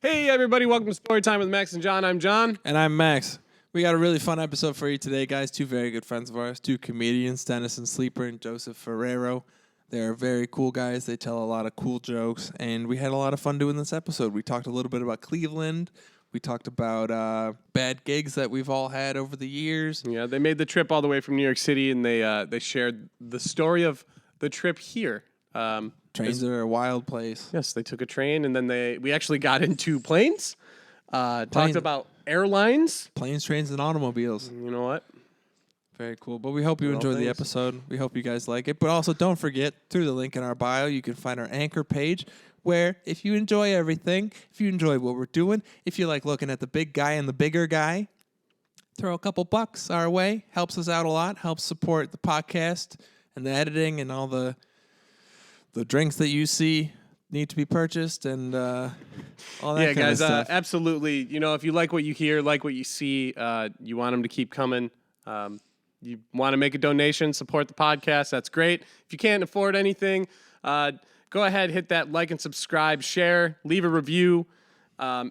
Hey, everybody. Welcome to Storytime with Max and John. I'm John. And I'm Max. We got a really fun episode for you today, guys. Two very good friends of ours, two comedians, Dennison Sleeper and Joseph Ferraro. They're very cool guys. They tell a lot of cool jokes, and we had a lot of fun doing this episode. We talked a little bit about Cleveland. We talked about bad gigs that we've all had over the years. Yeah, they made the trip all the way from New York City, and they shared the story of the trip here. Trains are a wild place. Yes, they took a train, and then we actually got into planes. Talked about airlines. Planes, trains, and automobiles. You know what? Very cool. But we hope you enjoy the episode. We hope you guys like it. But also, don't forget, through the link in our bio, you can find our Anchor page, where if you enjoy everything, if you enjoy what we're doing, if you like looking at the big guy and the bigger guy, throw a couple bucks our way. Helps us out a lot. Helps support the podcast and the editing and all the drinks that you see need to be purchased and all that kind of stuff. Absolutely. You know, if you like what you hear, like what you see, you want them to keep coming. You want to make a donation, support the podcast, that's great. If you can't afford anything, go ahead, hit that like and subscribe, share, leave a review.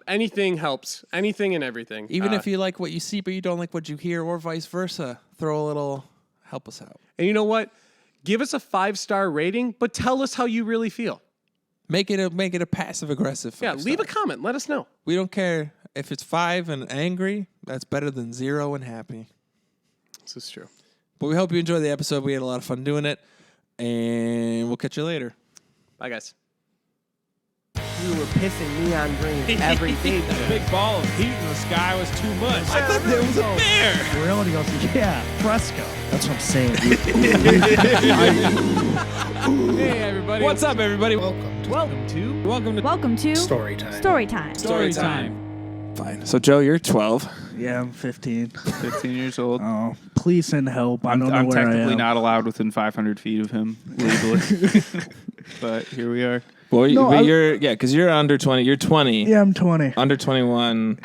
Anything helps. Anything and everything. Even if you like what you see but you don't like what you hear, or vice versa, throw a little, help us out. And you know what? Give us a 5-star rating, but tell us how you really feel. Make it a passive-aggressive 5-star. Yeah, leave a comment. Let us know. We don't care if it's 5 and angry. That's better than 0 and happy. This is true. But we hope you enjoy the episode. We had a lot of fun doing it. And we'll catch you later. Bye, guys. We were pissing neon green every day. That big ball of heat in the sky was too much. I thought there was a bear. Reality goes, yeah, fresco. That's what I'm saying. Hey, everybody. What's up, everybody? Welcome to Storytime. Fine. So, Joe, you're 12. Yeah, I'm 15. 15 years old. Oh, please send help. I don't know I'm where I technically am. not allowed within 500 feet of him legally. But here we are. Well, No, because you're under 20. You're 20. Yeah, I'm 20. Under 21.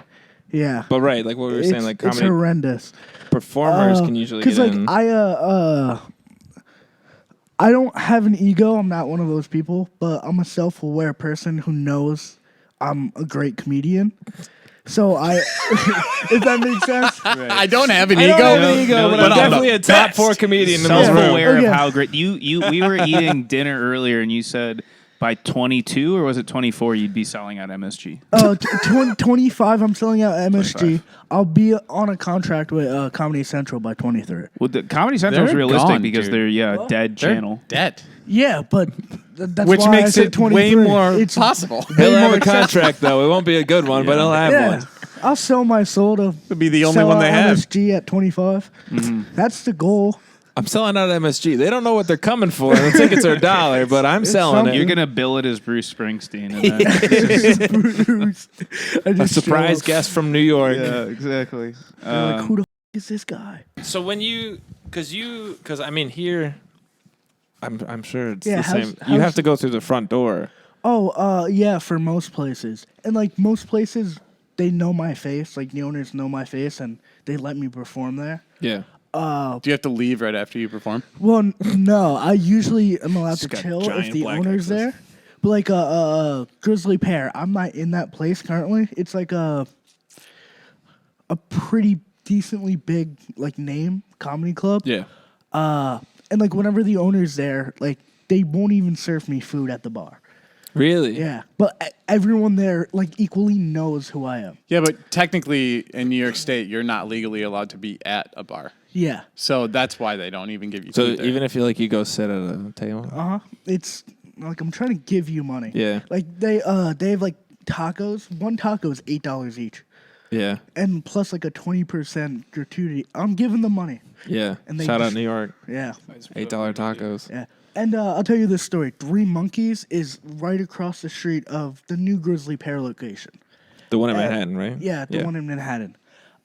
Yeah. But right, like what we were saying, like it's comedy horrendous. performers can usually get like in. I don't have an ego. I'm not one of those people, but I'm a self-aware person who knows I'm a great comedian. So if that makes sense. Right. I don't have an I ego. don't have an ego, but I'm I'm definitely the a top best. 4 comedian in this room. Self-aware Okay. of how great we were eating dinner earlier, and you said by 22 or was it 24 you'd be selling out MSG? 25, I'm selling out MSG. 25. I'll be on a contract with Comedy Central by 23. Well, the Comedy Central is They're realistic gone, because dude. they're dead They're channel. dead. Yeah, but that's Which why makes I said it 23. way more It's possible. He'll way have more a contract, though. It won't be a good one, but he'll have Yeah, one. I'll sell my soul to It'll be the only sell one they out have. MSG at 25. That's the goal. I'm selling out MSG. They don't know what they're coming for. The tickets are $1, but I'm selling something. it. You're gonna bill it as Bruce Springsteen. And then A surprise guest from New York. yeah, exactly. They're like, who the f*** is this guy? So when because I mean here, I'm sure it's Yeah, the how's- same. You have how's- to go through the front door. Oh, yeah, for most places. And like most places, they know my face. Like the owners know my face, and they let me perform there. Yeah. Do you have to leave right after you perform? Well, no, I usually am allowed to got chill if giant the black owner's X's. there. But like a Grizzly Pear, I'm not in that place currently. It's like a pretty decently big like name comedy club. Yeah. And like whenever the owner's there, like they won't even serve me food at the bar. Really? Yeah, but everyone there like equally knows who I am. Yeah, but technically in New York State, you're not legally allowed to be at a bar. Yeah. So that's why they don't even give you So food there. even if you go sit at a table. It's like I'm trying to give you money. Yeah. Like they have like tacos. One taco is $8 each. Yeah. And plus like a 20% gratuity. I'm giving them money. Yeah. And they Shout out just- New York. Yeah. $8 tacos. Yeah. And I'll tell you this story. 3 Monkeys is right across the street of the new Grizzly Pear location. The one in Manhattan, right? Yeah, the one in Manhattan.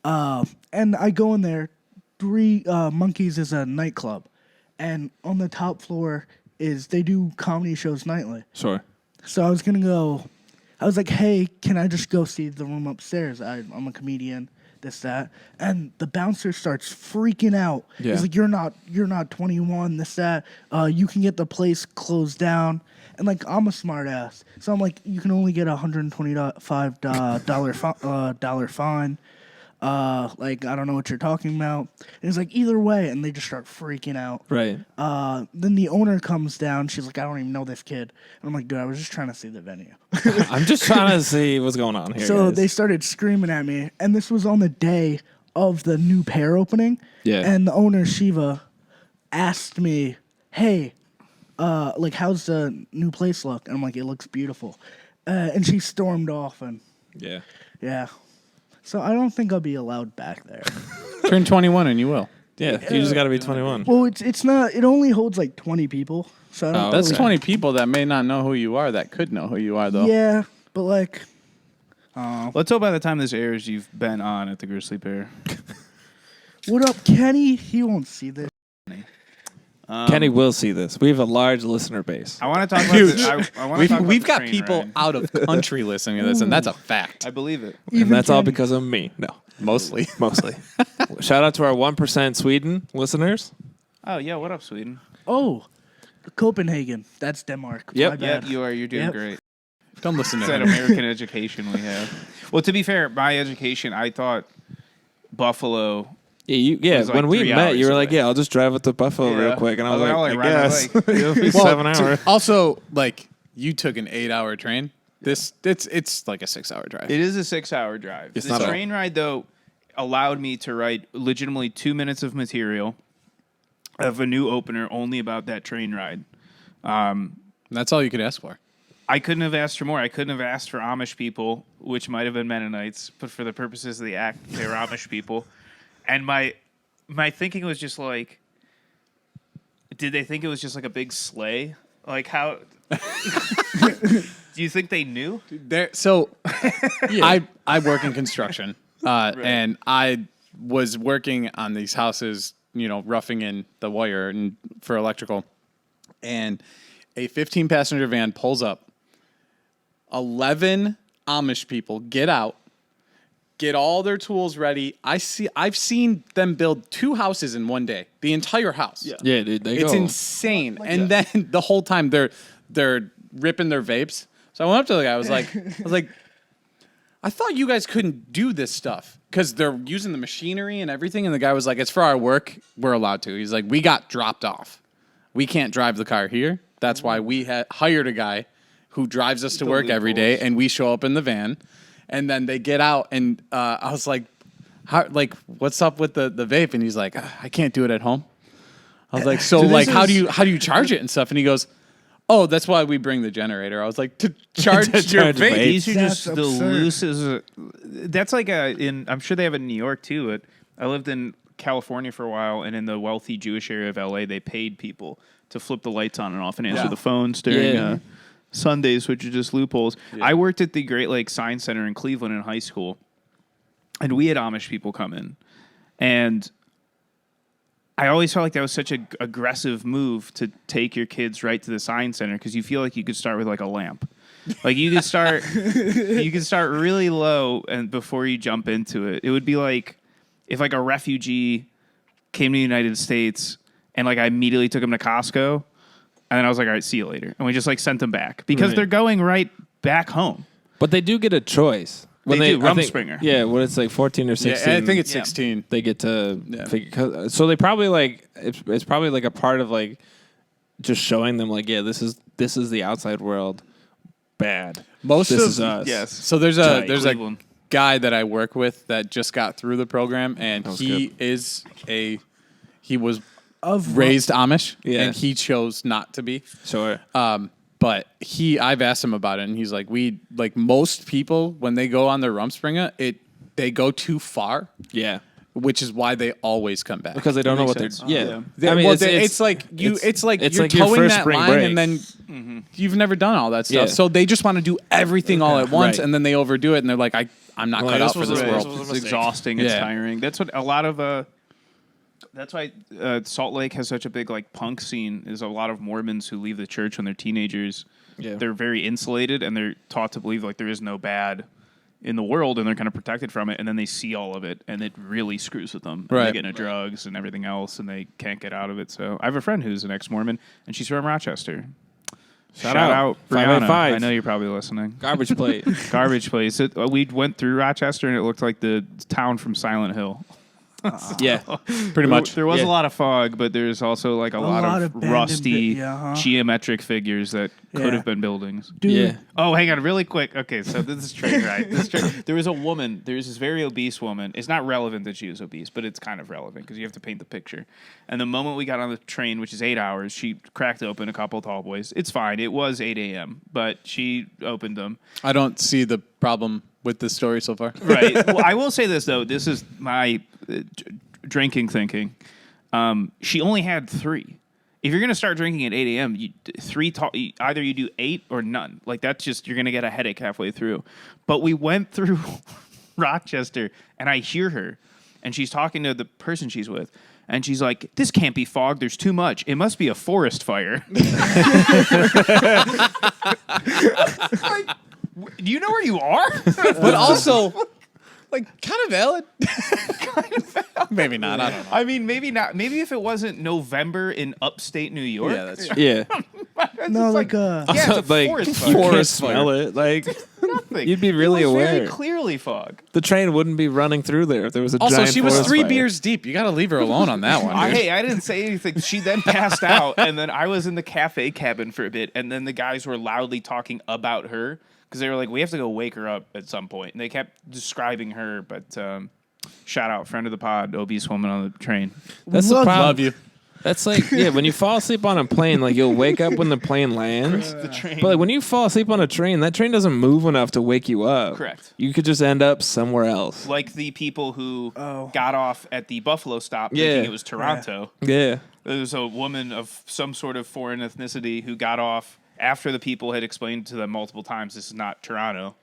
And I go in there. 3 Monkeys is a nightclub. And on the top floor is they do comedy shows nightly. Sure. So I was going to go. I was like, hey, can I just go see the room upstairs? I'm a comedian, this, that. And the bouncer starts freaking out. Yeah. He's like, you're not 21, this, that. You can get the place closed down. And like I'm a smart ass, so I'm like, you can only get $125 fine. Like I don't know what you're talking about. And it's like either way, and they just start freaking out. Right. Then the owner comes down. She's like, I don't even know this kid. And I'm like, dude, I was just trying to see the venue. I'm just trying to see what's going on here. So guys. they started screaming at me, and this was on the day of the new pair opening. Yeah. And the owner Shiva asked me, "Hey, like how's the new place look?" And I'm like, "It looks beautiful." And she stormed off, and Yeah. yeah. So I don't think I'll be allowed back there. Turn 21 and you will. Yeah. You just got to be 21. Well, it's not. It only holds like 20 people. So I don't. That's Okay. 20 people that may not know who you are that could know who you are, though. Yeah, but like, Let's hope by the time this airs, you've been on at the Grizzly Bear. what up, Kenny? He won't see this. Kenny will see this. We have a large listener base. I want to talk about Huge. this. I want to talk about We've the got train people ride. out of country listening to this, and that's a fact. I believe it. And Even that's all Kenny. because of me. No, Mostly. mostly. Shout out to our 1% Sweden listeners. Oh yeah, what up, Sweden? Oh, Copenhagen. That's Denmark. Yep. My Yeah, bad. you are. You're doing Yep. great. Don't listen It's to that him. American education we have. Well, to be fair, my education, I thought Buffalo. Yeah, was like when we 3 met, you hours were like, away. "Yeah, I'll just drive up to Buffalo real Yeah. quick," and I was I'll like, ride "I my guess bike." it'll be Well, 7 hours." Also, like, you took an 8-hour train. It's like a 6-hour drive. It is a 6-hour drive. It's The not train ride, though, allowed me to write legitimately 2 minutes of material of a new opener only about that train ride. That's all you could ask for. I couldn't have asked for more. I couldn't have asked for Amish people, which might have been Mennonites, but for the purposes of the act, they were Amish people. And my thinking was just like, did they think it was just like a big sleigh? Like how? Do you think they knew? So I work in construction, and I was working on these houses, roughing in the wire and for electrical, and a 15-passenger van pulls up. 11 Amish people get out, get all their tools ready. I've seen them build 2 houses in one day, the entire house. Yeah, dude, It's go. insane. And then the whole time they're ripping their vapes. So I went up to the guy. I was like, I thought you guys couldn't do this stuff because they're using the machinery and everything. And the guy was like, it's for our work. We're allowed to. He's like, we got dropped off. We can't drive the car here. That's why we hired a guy who drives us to work every day, and we show up in the van. And then they get out, and I was like, what's up with the vape? And he's like, I can't do it at home. I was like, so like, how do you charge it and stuff? And he goes, oh, that's why we bring the generator. I was like, to charge your charge vape. vape. These are That's just the absurd. loosest. That's like I'm sure they have it in New York too. But I lived in California for a while, and in the wealthy Jewish area of LA, they paid people to flip the lights on and off and answer the phones during Sundays, which are just loopholes. Yeah. I worked at the Great Lakes Science Center in Cleveland in high school, and we had Amish people come in, and I always felt like that was such an aggressive move to take your kids right to the Science Center because you feel like you could start with like a lamp. Like you could start really low and before you jump into it. It would be like if like a refugee came to the United States and like I immediately took him to Costco and then I was like, all right, see you later. And we just like sent them back because they're going right back home. But they do get a choice. They do, I think- Rumspringer. Yeah, when it's like 14 or 16. Yeah, I think it's 16. They get to figure, so they probably like it's probably like a part of like just showing them like, yeah, this is the outside world bad. Most This of is us. Yes. So there's Tight. a Cleveland. guy that I work with that just got through the program, and he was raised Amish, Yeah. and he chose not to be. Sure. But I've asked him about it, and he's like, most people when they go on their Rumspringa, they go too far, Yeah. which is why they always come back. Because they don't know what makes they're. sense. Yeah. I mean, it's like you're it's like your towing first that spring line, break. and then you've never done all that stuff. Yeah. So they just want to do everything all at once, Right. and then they overdo it, and they're like, I'm not Well, cut this out for was this a- world. this was It's exhausting. It's Yeah. tiring. That's what a lot of. That's why Salt Lake has such a big like punk scene. Is a lot of Mormons who leave the church when they're teenagers. Yeah. They're very insulated and they're taught to believe like there is no bad in the world and they're kind of protected from it. And then they see all of it and it really screws with them. And Right. They get into drugs and everything else and they can't get out of it. So I have a friend who's an ex-Mormon and she's from Rochester. Shout out Brianna. 585. I know you're probably listening. Garbage plate. Garbage place. We went through Rochester and it looked like the town from Silent Hill. Yeah. Pretty much. There was Yeah. a lot of fog, but there's also like a lot of abandoned rusty geometric figures that could Yeah. have been buildings. Dude, Yeah. Oh, hang on, really quick. Okay, so this is train ride. There was a woman. There's this very obese woman. It's not relevant that she was obese, but it's kind of relevant because you have to paint the picture. And the moment we got on the train, which is 8 hours, she cracked open a couple tall boys. It's fine. It was 8 a.m., but she opened them. I don't see the problem with this story so far. Right. Well, I will say this though. This is my drinking thinking. She only had 3. If you're gonna start drinking at 8 a.m., either you do 8 or none. Like that's just you're gonna get a headache halfway through. But we went through Rochester, and I hear her, and she's talking to the person she's with, and she's like, "This can't be fog. There's too much. It must be a forest fire." Like, do you know where you are? But also, like, kind of valid. Maybe not. I don't know. I mean, maybe not. Maybe if it wasn't November in upstate New York. Yeah, that's true. Yeah. no, like, like yeah, it's a like forest you fire. can't Forest smell fire. it. Like Nothing. you'd be really it was aware. Very clearly fog. The train wouldn't be running through there if there was a Also, giant she was forest 3 fire. beers deep. You got to leave her alone on that one. Dude. Hey, I didn't say anything. She then passed out, and then I was in the cafe cabin for a bit, and then the guys were loudly talking about her because they were like, "We have to go wake her up at some point," and they kept describing her. But shout out, friend of the pod, obese woman on the train. That's the Love problem. Love you. That's like, yeah, when you fall asleep on a plane, like you'll wake up when the plane lands. The train. But like when you fall asleep on a train, that train doesn't move enough to wake you up. Correct. You could just end up somewhere else. Like the people who got off at the Buffalo stop Yeah. thinking it was Toronto. Yeah. There was a woman of some sort of foreign ethnicity who got off after the people had explained to them multiple times this is not Toronto.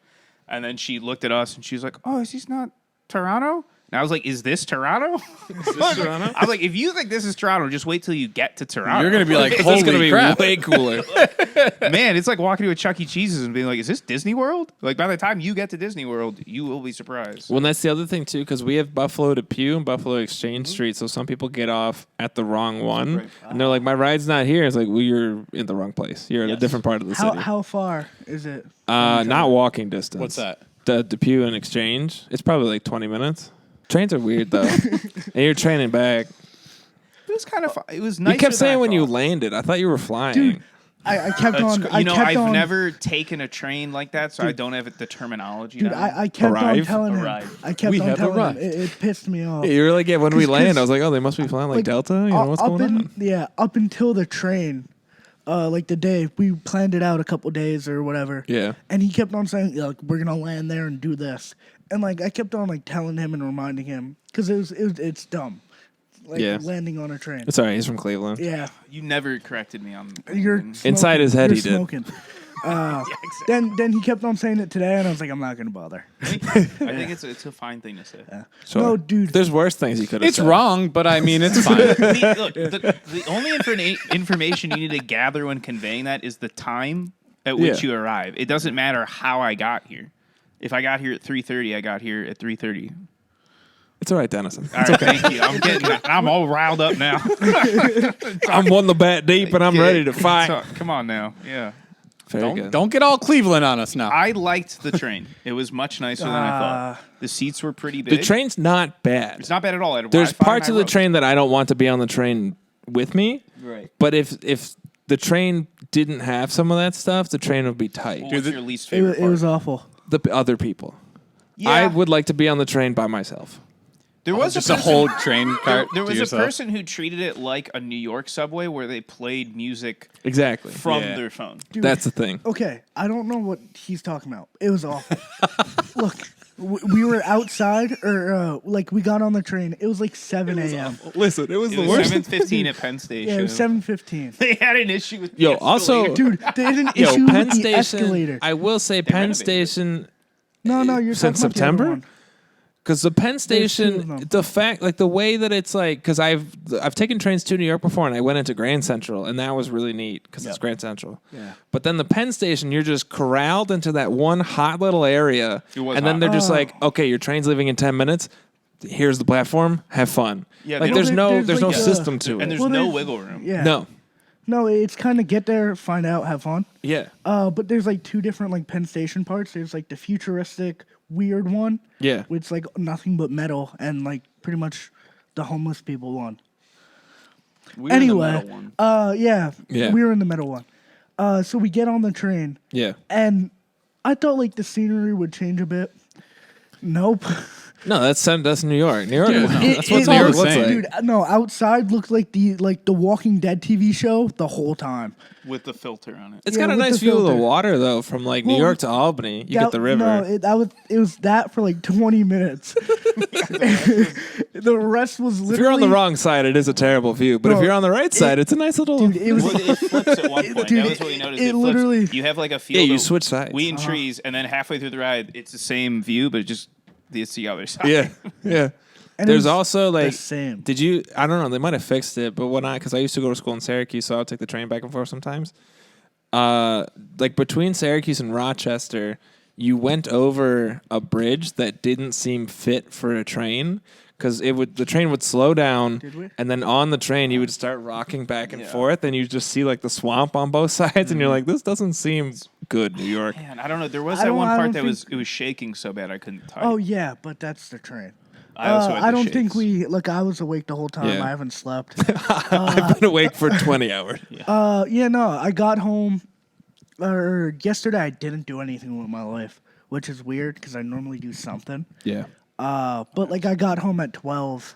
And then she looked at us and she was like, "Oh, is this not Toronto?" And I was like, "Is this Toronto?" I was like, "If you think this is Toronto, just wait till you get to Toronto." You're going to be like, It's holy gonna be crap. way cooler. Man, it's like walking to a Chuck E. Cheese's and being like, "Is this Disney World?" Like by the time you get to Disney World, you will be surprised. Well, and that's the other thing too, because we have Buffalo to Pew and Buffalo Exchange Street, so some people get off at the wrong one, and they're like, "My ride's not here." It's like, "Well, you're in the wrong place. You're in a different part of the city." how far is it? Not walking distance. What's that? The Depew and Exchange. It's probably like 20 minutes. Trains are weird though, and you're training back. It was kind of fun. It was nice. You kept saying when you landed, I thought you were flying. Dude, I kept on. I've never taken a train like that, so I don't have the terminology. Dude, down. I kept on Arrive. telling him. Arrive. I kept We on have telling him. arrived. It pissed me off. Yeah, you were like, yeah, when we 'Cause- land, I was like, oh, they must be flying like Delta. You know what's going on? Yeah, up until the train, like the day we planned it out a couple days or whatever. Yeah. And he kept on saying, like, we're gonna land there and do this, and like I kept on like telling him and reminding him because it's dumb, like Yeah. landing on a train. It's all right. He's from Cleveland. Yeah, You never corrected me on. you're things. Inside his head, you're he did. smoking. Then he kept on saying it today, and I was like, I'm not gonna bother. I think it's a fine thing to say. Sure. No, dude. There's worse things you could have It's said. wrong, but I mean, it's fine. The only information you need to gather when conveying that is the time at which Yeah. you arrive. It doesn't matter how I got here. If I got here at 3:30, I got here at 3:30. It's all right, Dennison. All right, thank you. I'm all riled up now. I'm one the bat deep, and I'm ready to fight. So, come on now. Yeah. Very good. Don't get all Cleveland on us now. I liked the train. It was much nicer than I thought. The seats were pretty big. The train's not bad. It's not bad at all. I had There's Wi-Fi parts and of I the wrote. train that I don't want to be on the train with me. Right. But if the train didn't have some of that stuff, the train would be tight. What's your least It, favorite it was part? awful. The other people. Yeah. I would like to be on the train by myself. There was Just a a person- whole train cart. There to was a yourself. person who treated it like a New York subway where they played music Exactly. from Yeah. their phone. Dude, That's the thing. Okay, I don't know what he's talking about. It was awful. Look, we were outside, or like we got on the train. It was like 7 a.m. Listen, it was It was 7:15 at Penn Station. Yeah, it was 7:15. They had an issue with the Yo, also- escalator. Dude, they had an Yo, issue Penn with the Station. escalator. I will say Penn renovated it. Station. No, you're Since talking about the other September? one. Because the Penn two of Station, them. the fact, like the way that it's like, because I've taken trains to New York before, and I went into Grand Central, and that was really neat because it's Grand Central. Yeah. But then the Penn Station, you're just corralled into that one hot little area, It was and then hot. they're just like, okay, your train's leaving in 10 minutes. Here's the platform. Have fun. Yeah, like they there's don't- no there's there's no like a- system to And it. there's Well, no there's- wiggle room. Yeah. No. No, it's kind of get there, find out, have fun. Yeah. But there's like 2 different like Penn Station parts. There's like the futuristic weird one. Yeah. Which is like nothing but metal and like pretty much the homeless people one. We were in the Anyway, metal one. yeah, Yeah. we were in the metal one. So we get on the train Yeah. and I thought like the scenery would change a bit. Nope. No, that's New York. New York. Dude, no. That's what It- New York it's looks the like. same. Dude, no, outside looked like the Walking Dead TV show the whole time. With the filter on it. It's Yeah, got a with nice the view of the filter. water though, from like New Well, York to Albany. You get the river. No, it was that for like 20 minutes. The rest was literally. If you're on the wrong side, it is a terrible view. But if Bro, you're on the right side, it's a nice little. Dude, it was. Well, it flips at one point. Dude, That was what we noticed. it It flips. literally- You have like a yeah, field. you of switch sides. wheat and trees, and then halfway through the ride, it's the same view, but it's the other side. Yeah, yeah. And it There's was also like, the same. did you? I don't know. They might have fixed it, but because I used to go to school in Syracuse, so I would take the train back and forth sometimes. Like between Syracuse and Rochester, you went over a bridge that didn't seem fit for a train because the train would slow down, Did we? and then on the train you would start rocking back and forth, and you just see like the swamp on both sides, and you're like, this doesn't seem good, New York. Man, I don't know. There was I that don't- one I part don't that was shaking so bad I couldn't type. Oh yeah, but that's the train. I also had the I don't think shakes. I was awake the whole time. Yeah. I haven't slept. I've been awake for 20 hours. Yeah, no, I got home. Or yesterday, I didn't do anything with my life, which is weird because I normally do something. Yeah. But like I got home at 12,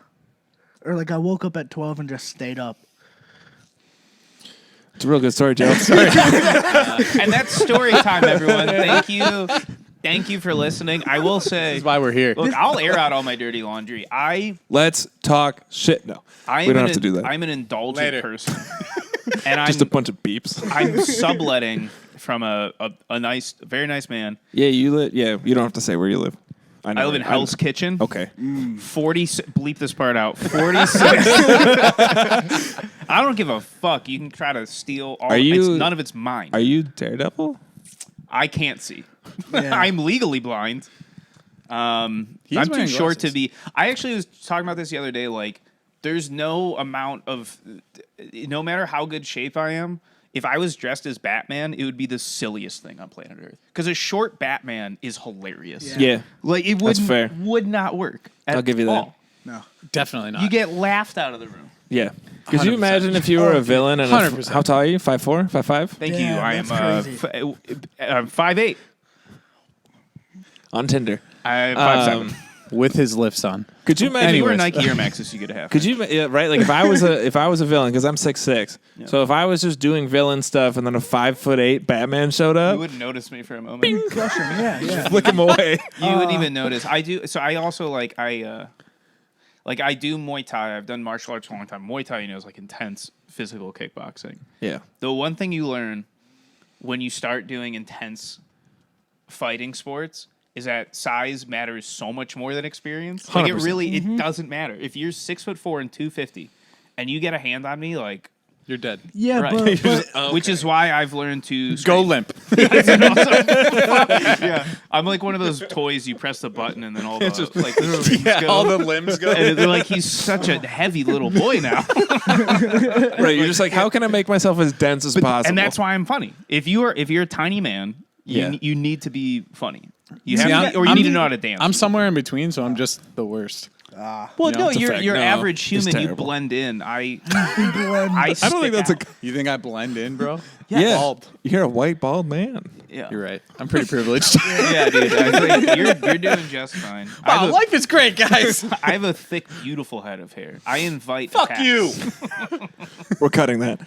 or like I woke up at 12 and just stayed up. It's a real good story, Joe. And that's story time, everyone. Thank you. Thank you for listening. I will say, That's why we're here. look, I'll air out all my dirty laundry. Let's talk shit. No, I we don't am have to do that. I'm an indulgent Later. person, and Just a bunch of beeps. I'm subletting from a nice, very nice man. Yeah, you live. Yeah, you don't have to say where you live. I live in Hell's Kitchen. Okay. 46. Bleep this part out. 46. I don't give a fuck. You can try to steal all. None of it's mine. Are you Daredevil? I can't see. Yeah. I'm legally blind. I'm too wearing short glasses. to be. I actually was talking about this the other day. Like, there's no amount of, no matter how good shape I am, if I was dressed as Batman, it would be the silliest thing on planet Earth. Because a short Batman is hilarious. Yeah. Like it That's fair. would not work. I'll give you that. all. No. Definitely not. You get laughed out of the room. Yeah. Could you 100%. imagine if you were a villain and 100%. how tall are you? 5'4", 5'5"? Thank Damn, you. I am that's crazy. 5'8". On Tinder. I'm 5'7". with his lifts on. Could you imagine? If you were Anyways. Nike Air Maxes, you could have. Could you right? Like if I was a villain, because I'm 6'6", so if I was just doing villain stuff and then a 5'8" Batman showed You up, wouldn't notice me for a moment. Crush him, yeah. flick him away. You wouldn't even notice. I do. So I also I do Muay Thai. I've done martial arts for a long time. Muay Thai, is like intense physical kickboxing. Yeah. The one thing you learn when you start doing intense fighting sports is that size matters so much more than experience. Like it 100%. really, it doesn't matter. If you're 6'4" and 250, and you get a hand on me, like. You're dead. Yeah, Right. but Which is why I've learned to Go limp. Yeah, I'm like one of those toys. You press the button and then all the limbs go. all the limbs go. And they're like, he's such a heavy little boy now. Right. You're just like, how can I make myself as dense as possible? And that's why I'm funny. If you're a tiny man, Yeah. you need to be funny. You See, have to, or you need to know how to dance. I'm somewhere in between, so I'm just the worst. well, no, it's a you're fact. you're No, average it's human. You terrible. blend in. I I don't think that's a. You think I blend in, bro? Yeah. Bald. You're a white bald man. yeah. You're right. I'm pretty privileged. Yeah, dude. I think you're doing just fine. I Wow, have a- life is great, guys. I have a thick, beautiful head of hair. I invite. Fuck attacks. you. We're cutting that.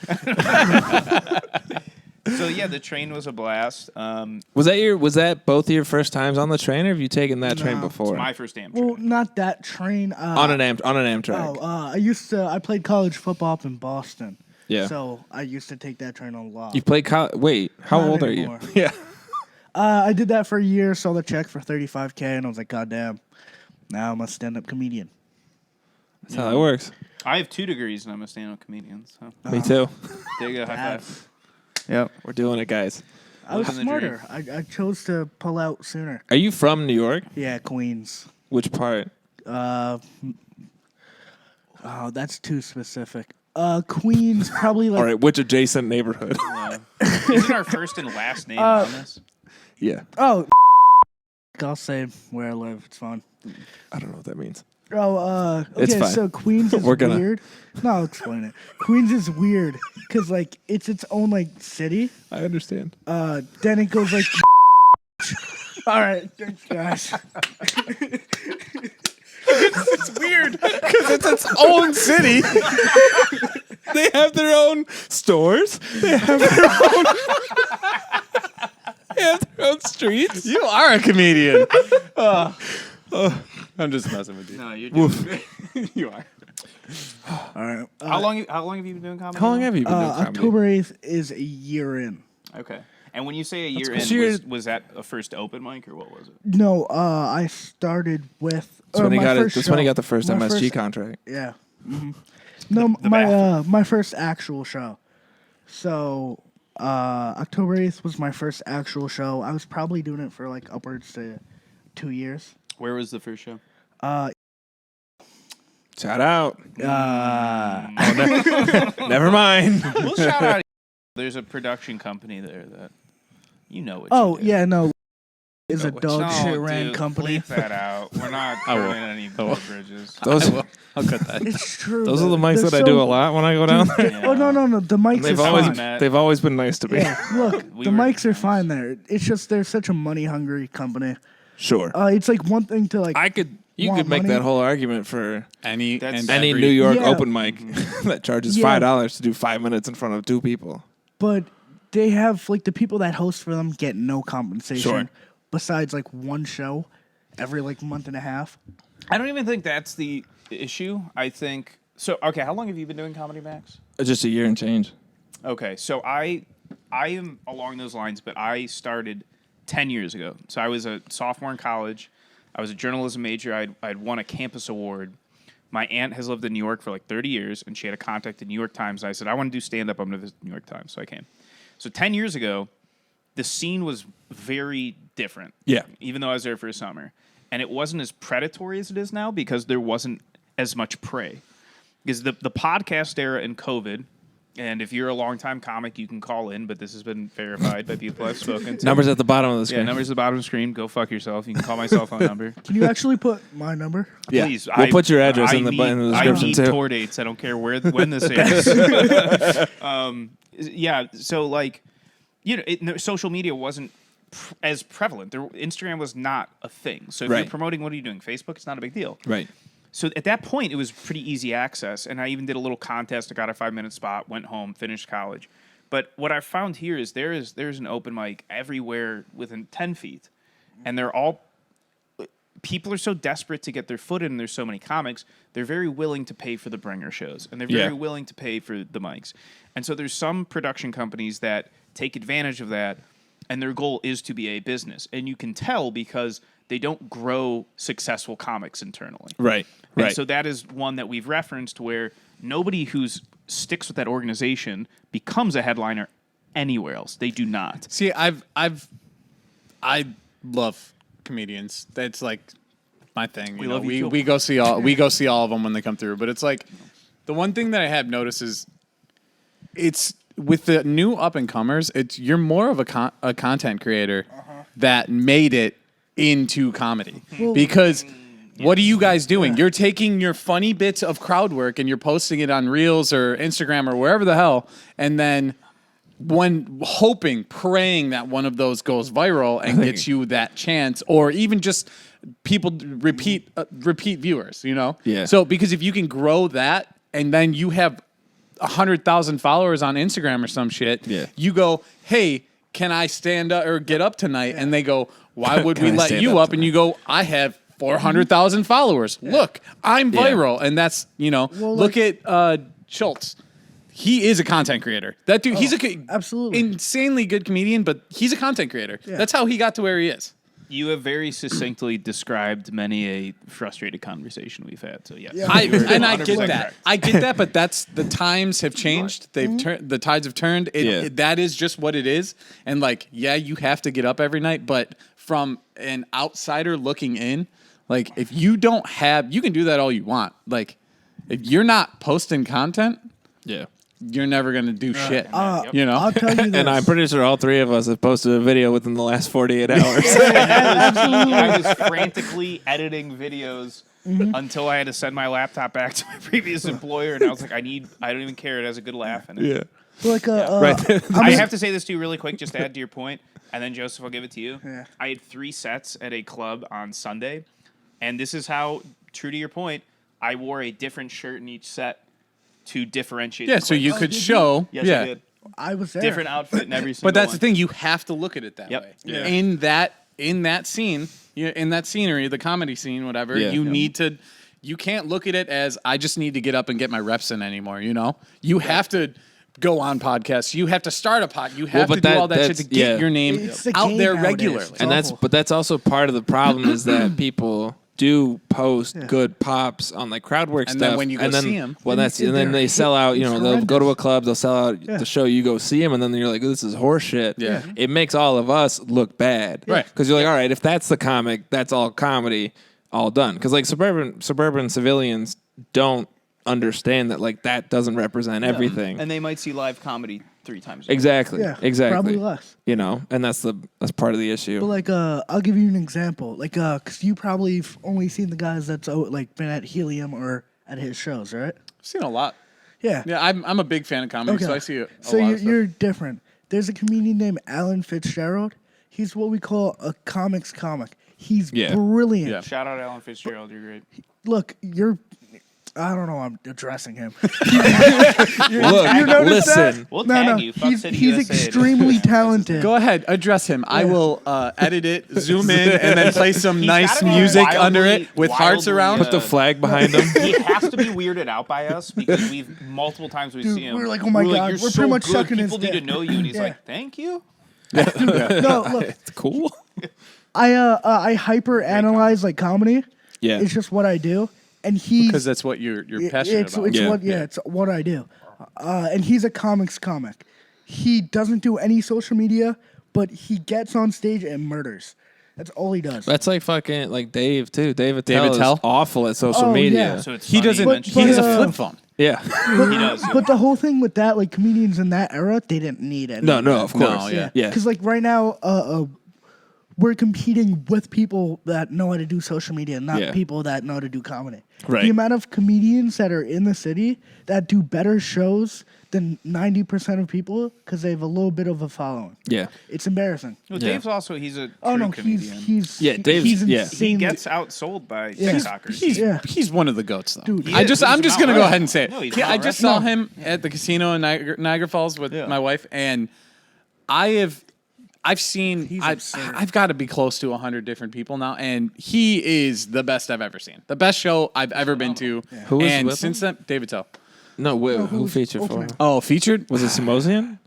So yeah, the train was a blast. Was that both of your first times on the train, or have you taken that train No. before? My first damn well, train. not that train. on an Amtrak. I played college football up in Boston. Yeah. So I used to take that train a lot. You played wait, how Not old anymore. are you? Yeah. I did that for a year, saw the check for $35K, and I was like, God damn, now I'm a stand-up comedian. That's how that works. I have 2 degrees and I'm a stand-up comedian. So Me too. there you go. High Bad. five. Yep. We're doing it, guys. I was Living the dream. smarter. I chose to pull out sooner. Are you from New York? Yeah, Queens. Which part? Oh, that's too specific. Queens, probably like. All right, which adjacent neighborhood? Isn't our first and last name on this? Yeah. Oh, I'll say where I live. It's fine. I don't know what that means. Oh, okay. It's fine. So Queens is We're gonna- weird. No, I'll explain it. Queens is weird because like it's its own like city. I understand. Then it goes like. All right, thanks, guys. It's weird because it's its own city. They have their own stores. They have their own streets. You are a comedian. I'm just messing with you. No, you're doing You are. All right. How long have you been doing comedy? How long have you been doing comedy? October 8th is a year in. Okay. And when you say a year cool. in, So you're- was that a first open mic or what was it? No, I started with. That's when he my got it. first That's when he show. got the first My MSG first- contract. Yeah. No, the my first actual show. So October 8th was my first actual show. I was probably doing it for like upwards to 2 years. Where was the first show? Shout out. Never mind. We'll shout out. There's a production company there that you know what. Oh you do. yeah, no, is a No, dog No, shit ran dude, company. Bleep that out. We're not I will. burning any bridges. Those, I'll cut that. It's true. those are the mics They're that I do a lot when I go down there. Yeah. Oh no, the mics They've are always fine. they've always been nice to me. Yeah, look, We the were mics are nice. fine there. It's just they're such a money hungry company. Sure. It's like one thing to like. You want could make money? that whole argument for Any That's- and any every- New York Yeah. open mic that charges Yeah. $5 to do 5 minutes in front of 2 people. But they have like the people that host for them get no compensation Sure. besides like one show every like month and a half. I don't even think that's the issue. I think so. Okay, how long have you been doing comedy, Max? Just a year and change. Okay, so I am along those lines, but I started 10 years ago. So I was a sophomore in college. I was a journalism major. I'd won a campus award. My aunt has lived in New York for like 30 years, and she had a contact at New York Times. And I said, I want to do stand-up. I'm going to visit New York Times. So I came. So 10 years ago, the scene was very different. Yeah. Even though I was there for a summer. And it wasn't as predatory as it is now because there wasn't as much prey. Because the podcast era and COVID, and if you're a longtime comic, you can call in, but this has been verified by people I've spoken to. Numbers at the bottom of the Yeah, screen. numbers at the bottom of the screen. Go fuck yourself. You can call my cell phone number. Can you actually put my number? Yeah. Please. We'll put your address in the description, I need too. tour dates. I don't care when this is. Yeah, so like, social media wasn't as prevalent. Instagram was not a thing. So if you're Right. promoting, what are you doing? Facebook? It's not a big deal. Right. So at that point, it was pretty easy access, and I even did a little contest. I got a 5-minute spot, went home, finished college. But what I found here is there's an open mic everywhere within 10 feet, and they're all people are so desperate to get their foot in. And there's so many comics, they're very willing to pay for the bringer shows, and they're very willing to pay for the mics. And so there's some production companies that take advantage of that, and their goal is to be a business, and you can tell because they don't grow successful comics internally. Right. And so that is one that we've referenced where nobody who sticks with that organization becomes a headliner anywhere else. They do not. See, I love comedians. That's like my thing. We love you too. we go see all of them when they come through. But it's like the one thing that I have noticed is it's with the new up and comers. You're more of a content creator that made it into comedy because. What are you guys doing? You're taking your funny bits of crowd work and you're posting it on Reels or Instagram or wherever the hell, and then praying that one of those goes viral and gets you that chance, or even just people repeat viewers. Yeah. So because if you can grow that, and then you have 100,000 followers on Instagram or some shit, you go, hey, can I stand up or get up tonight? And they go, why would we Can I let stand you up up? And you go, I have 400,000 followers. Look, I'm viral. And that's, look at Schultz. He is a content creator. That dude, he's absolutely insanely good comedian, but he's a content creator. Yeah. That's how he got to where he is. You have very susuccently described many a frustrated conversation we've had. So yes, I you're get 100% that. correct. I get that, but the times have changed. They've turned. The tides have turned. That is just what it is. And like, yeah, you have to get up every night, but from an outsider looking in, like if you don't have, you can do that all you want. Like if you're not posting content, Yeah. you're never going to do shit. I'll tell you this. And I'm pretty sure all three of us have posted a video within the last 48 hours. I was frantically editing videos until I had to send my laptop back to my previous employer, and I was like, I don't even care. It has a good laugh in it. Yeah. Like I have to say this to you really quick, just to add to your point, and then Joseph, I'll give it to you. Yeah. I had 3 sets at a club on Sunday, and this is how, true to your point, I wore a different shirt in each set to differentiate. Yeah, the so you clips. could show. Yes, yeah. I did. I was there. Different outfit in every single But that's one. the thing. You have to look at it that Yep. way. Yeah. In that scene, in that scenery, the comedy scene, whatever, Yeah. you need to. You can't look at it as I just need to get up and get my reps in anymore. You have to go on podcasts. You have to start a pod. You have to do all that shit to get your name It's the out game there nowadays. regularly. It's And awful. that's also part of the problem is that people do post good pops on like crowd work And stuff, then when you go see 'em, well, then and then they're- they sell out. You know, it's they'll go to a horrendous. club, they'll sell out the show. You go see them, and then you're like, "This is horse shit." Yeah. It makes all of us look bad, Right. Because you're like, "All right, if that's the comic, that's all comedy, all done." Because like suburban civilians don't understand that like that doesn't represent everything. And they might see live comedy 3 times a week. Exactly. Yeah, Exactly. probably less. You know, and that's part of the issue. But like, I'll give you an example. Like, cause you probably only seen the guys that's like been at Helium or at his shows, right? I've seen a lot. Yeah. Yeah, I'm a big fan of comedy, so I see a So lot you're, of stuff. you're different. There's a comedian named Alan Fitzgerald. He's what we call a comics comic. He's brilliant. Yeah. Shout out Alan Fitzgerald. You're great. Look, I don't know. I'm addressing him. Look, you notice listen. that? We'll No, tag no. you. Fuck He's City he's USA. extremely talented. Go ahead, address him. I will edit it, zoom in, and then play some He's nice gotta be music under wildly- it with hearts wildly, around. Put the flag behind them. He has to be weirded out by us because we've multiple times we Dude, see him. we're like, oh my We're God, you're we're so pretty much good. sucking his People need to dick. know you, and he's Yeah. like, thank you. No, look, It's cool. I hyper analyze like comedy. Yeah. It's just what I do, and he's Because that's what you're passionate it's, about. It's Yeah. it's what I do. And he's a comics comic. He doesn't do any social media, but he gets on stage and murders. That's all he does. That's like fucking like Dave too. Dave Attell is Attell? awful at social Oh, media. yeah. So it's He funny doesn't. you mention He has that. a flip phone. Yeah. He does. Yeah. But the whole thing with that, like comedians in that era, they didn't need any. No, of course. No, yeah. Yeah. Because like right now, we're competing with people that know how to do social media, not Yeah. people that know how to do comedy. Right. The amount of comedians that are in the city that do better shows than 90% of people because they have a little bit of a following. Yeah. It's embarrassing. Well, Yeah. Dave's also he's a Oh true no, comedian. he's Yeah, Dave's- he's yeah. insane. He gets outsold by Yeah. TikTokers. He's one of the goats, though. Dude, he I'm is. just He's gonna Mount go ahead and say it. No, he's Yeah, I Mount just Rushmore. saw him at the casino in Niagara Falls with my wife, and I've seen I've got to be close to 100 different people now, and he is the best I've ever seen. The best show I've ever been to. Who was and with since then, David Tell. No, who who's featured for? Ultimate? Oh, featured? Was it Simosian?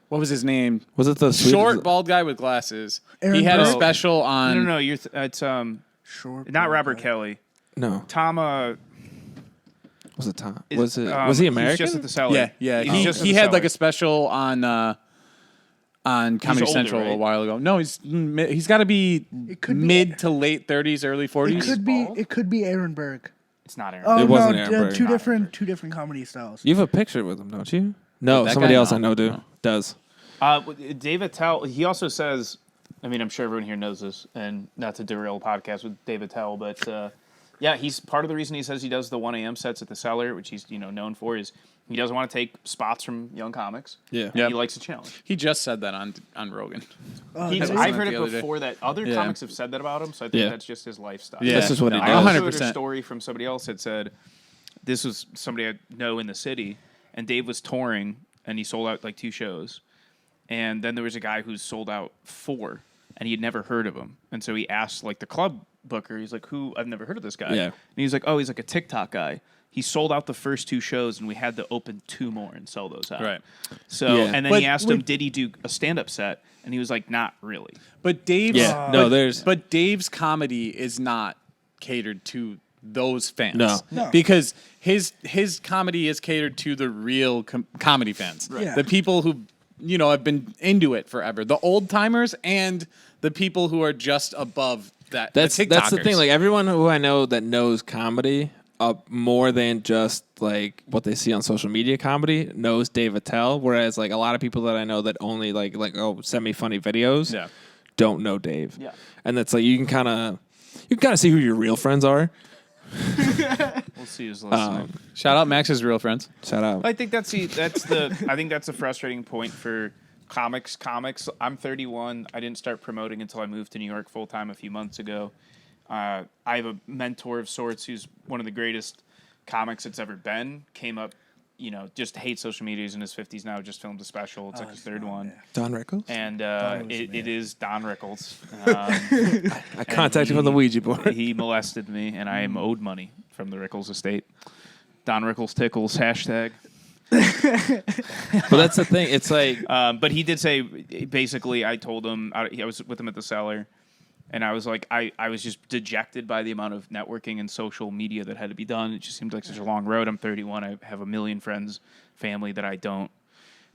What was his name? Was it the Short, bald guy with glasses. Aaron He had a Burr? special on. No. You're it's Short, not Robert Kelly. No. Tom. Was it Tom? Is- Was it? Was he He's American? just at the cellar. Yeah, yeah. He's just at He the had like cellar. a special on Comedy older, Central a right? while ago. No, he's got to be could be- mid to late 30s, early It 40s. could be Aaron Berg. It's not Aaron. Oh It no, wasn't Aaron Berg. two different comedy styles. You have a picture with him, don't you? No, That somebody guy? else No. I know No. does. David Tell, he also says, I mean, I'm sure everyone here knows this, and not to derail a podcast with David Tell, but yeah, he's part of the reason he says he does the 1 a.m. sets at the cellar, which he's known for, is he doesn't want to take spots from young comics. Yeah. And Yep. he likes a challenge. He just said that on Rogan. I've heard the it other day. before that other Yeah. comics have said that about him, so I think Yeah. that's just his lifestyle. Yeah. That's just what he I does. also 100%. heard a story from somebody else that said this was somebody I know in the city, and Dave was touring, and he sold out like 2 shows, and then there was a guy who sold out 4, and he had never heard of him, and so he asked like the club booker, he's like, "Who? I've never heard of this guy." Yeah. And he's like, "Oh, he's like a TikTok guy." He sold out the first 2 shows, and we had to open 2 more and sell those out. Right. So, Yeah. and then But he asked him, would- "Did he do a stand-up set?" And he was like, "Not really." But Dave's Yeah. No, there's. but Dave's comedy is not catered to those fans. No. Because his comedy is catered to the real comedy fans. Yeah. The people who have been into it forever. The old timers and the people who are just above that. That's the thing. TikTokers. Like everyone who I know that knows comedy more than just like what they see on social media comedy knows Dave Attell, whereas like a lot of people that I know that only like send me funny videos don't know Dave. Yeah. And that's like you can kind of see who your real friends are. We'll see who's listening. Shout out Max's real friends. Shout out. I think that's a frustrating point for comics. I'm 31. I didn't start promoting until I moved to New York full time a few months ago. I have a mentor of sorts who's one of the greatest comics it's ever been. Came up, just hates social media. He's in his 50s now. Just filmed a special. It's like his third one. Don Rickles? And it is Don Rickles. I contacted him on the Ouija board. He molested me, and I am owed money from the Rickles estate. Don Rickles tickles, hashtag. But that's the thing. It's like... but he did say, basically, I told him, I was with him at the cellar, and I was like, I was just dejected by the amount of networking and social media that had to be done. It just seemed like such a long road. I'm 31. I have a million friends, family that I don't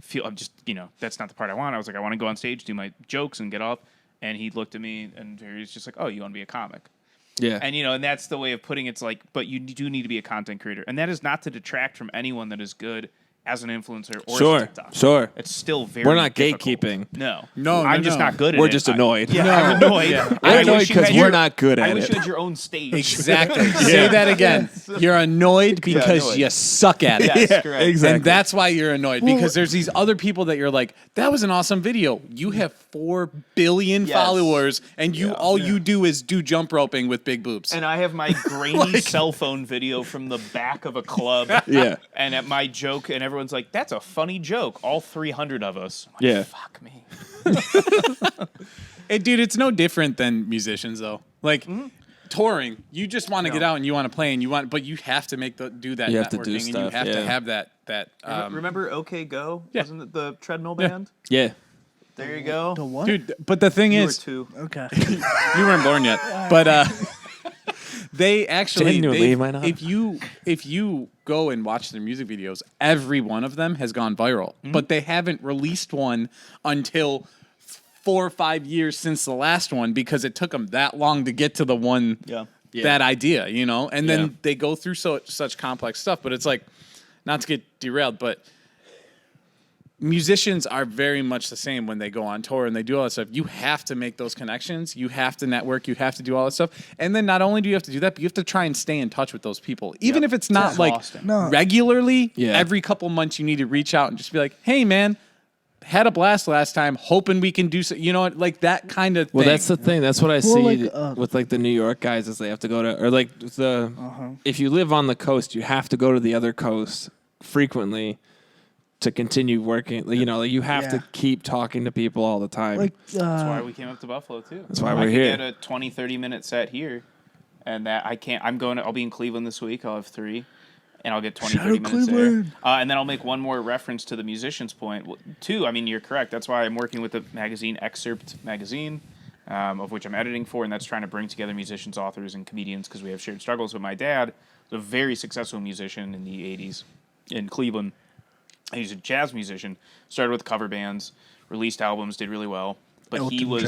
feel. I'm just, that's not the part I want. I was like, I want to go on stage, do my jokes, and get off. And he looked at me, and he was just like, oh, you want to be a comic? Yeah. And, and that's the way of putting it. It's like, but you do need to be a content creator. And that is not to detract from anyone that is good as an influencer or as a TikToker. Sure. It's still very We're not difficult. gatekeeping. No, I'm just not good at it. We're just annoyed. I'm annoyed. We're annoyed because we're not good at I wish it. you had your own stage. Exactly. Say that again. You're annoyed because annoyed. you suck at it. Yes, correct. Exactly. And that's why you're annoyed, because there's these other people that you're like, that was an awesome video. You have 4 billion followers, and you do is do jump roping with big boobs. And I have my grainy cell phone video from the back of a club. Yeah. And at my joke, and everyone's like, that's a funny joke. All 300 of us. I'm like, Yeah. fuck me. Hey, dude, it's no different than musicians, though. Like, touring, you just want to get out and you want to play, but you have to do that You networking, have to do and stuff, you have to have that. Remember OK Go? Yeah. Wasn't it the treadmill band? Yeah. There you go. The what? Dude, but the thing You were is, 2. Okay. you weren't born yet, but they actually, Genuinely, why not? if you go and watch their music videos, every one of them has gone viral, but they haven't released one until 4 or 5 years since the last one, because it took them that long to get to the one, that idea, and then they go through such complex stuff. But it's like, not to get derailed, but musicians are very much the same when they go on tour and they do all that stuff. You have to make those connections. You have to network. You have to do all that stuff. And then not only do you have to do that, but you have to try and stay in touch with those people. Even if it's not regularly, every couple months you need to reach out and just be like, hey, man, had a blast last time, hoping we can do so, like that kind of thing. Well, that's the thing. That's what I see like, with like the New York guys, is they have to go to, or like if you live on the coast, you have to go to the other coast frequently to continue working. You have to keep talking to people all the time. That's why we came up to Buffalo too. That's why we're here. I get a 20-30 minute set here, and that I can't. I'll be in Cleveland this week. I'll have 3. And I'll get 20-30 minutes there. And then I'll make one more reference to the musician's point. 2, I mean, you're correct. That's why I'm working with the magazine, Excerpt Magazine, of which I'm editing for, and that's trying to bring together musicians, authors, and comedians, because we have shared struggles. But my dad was a very successful musician in the 80s in Cleveland. He's a jazz musician, started with cover bands, released albums, did really well. But he was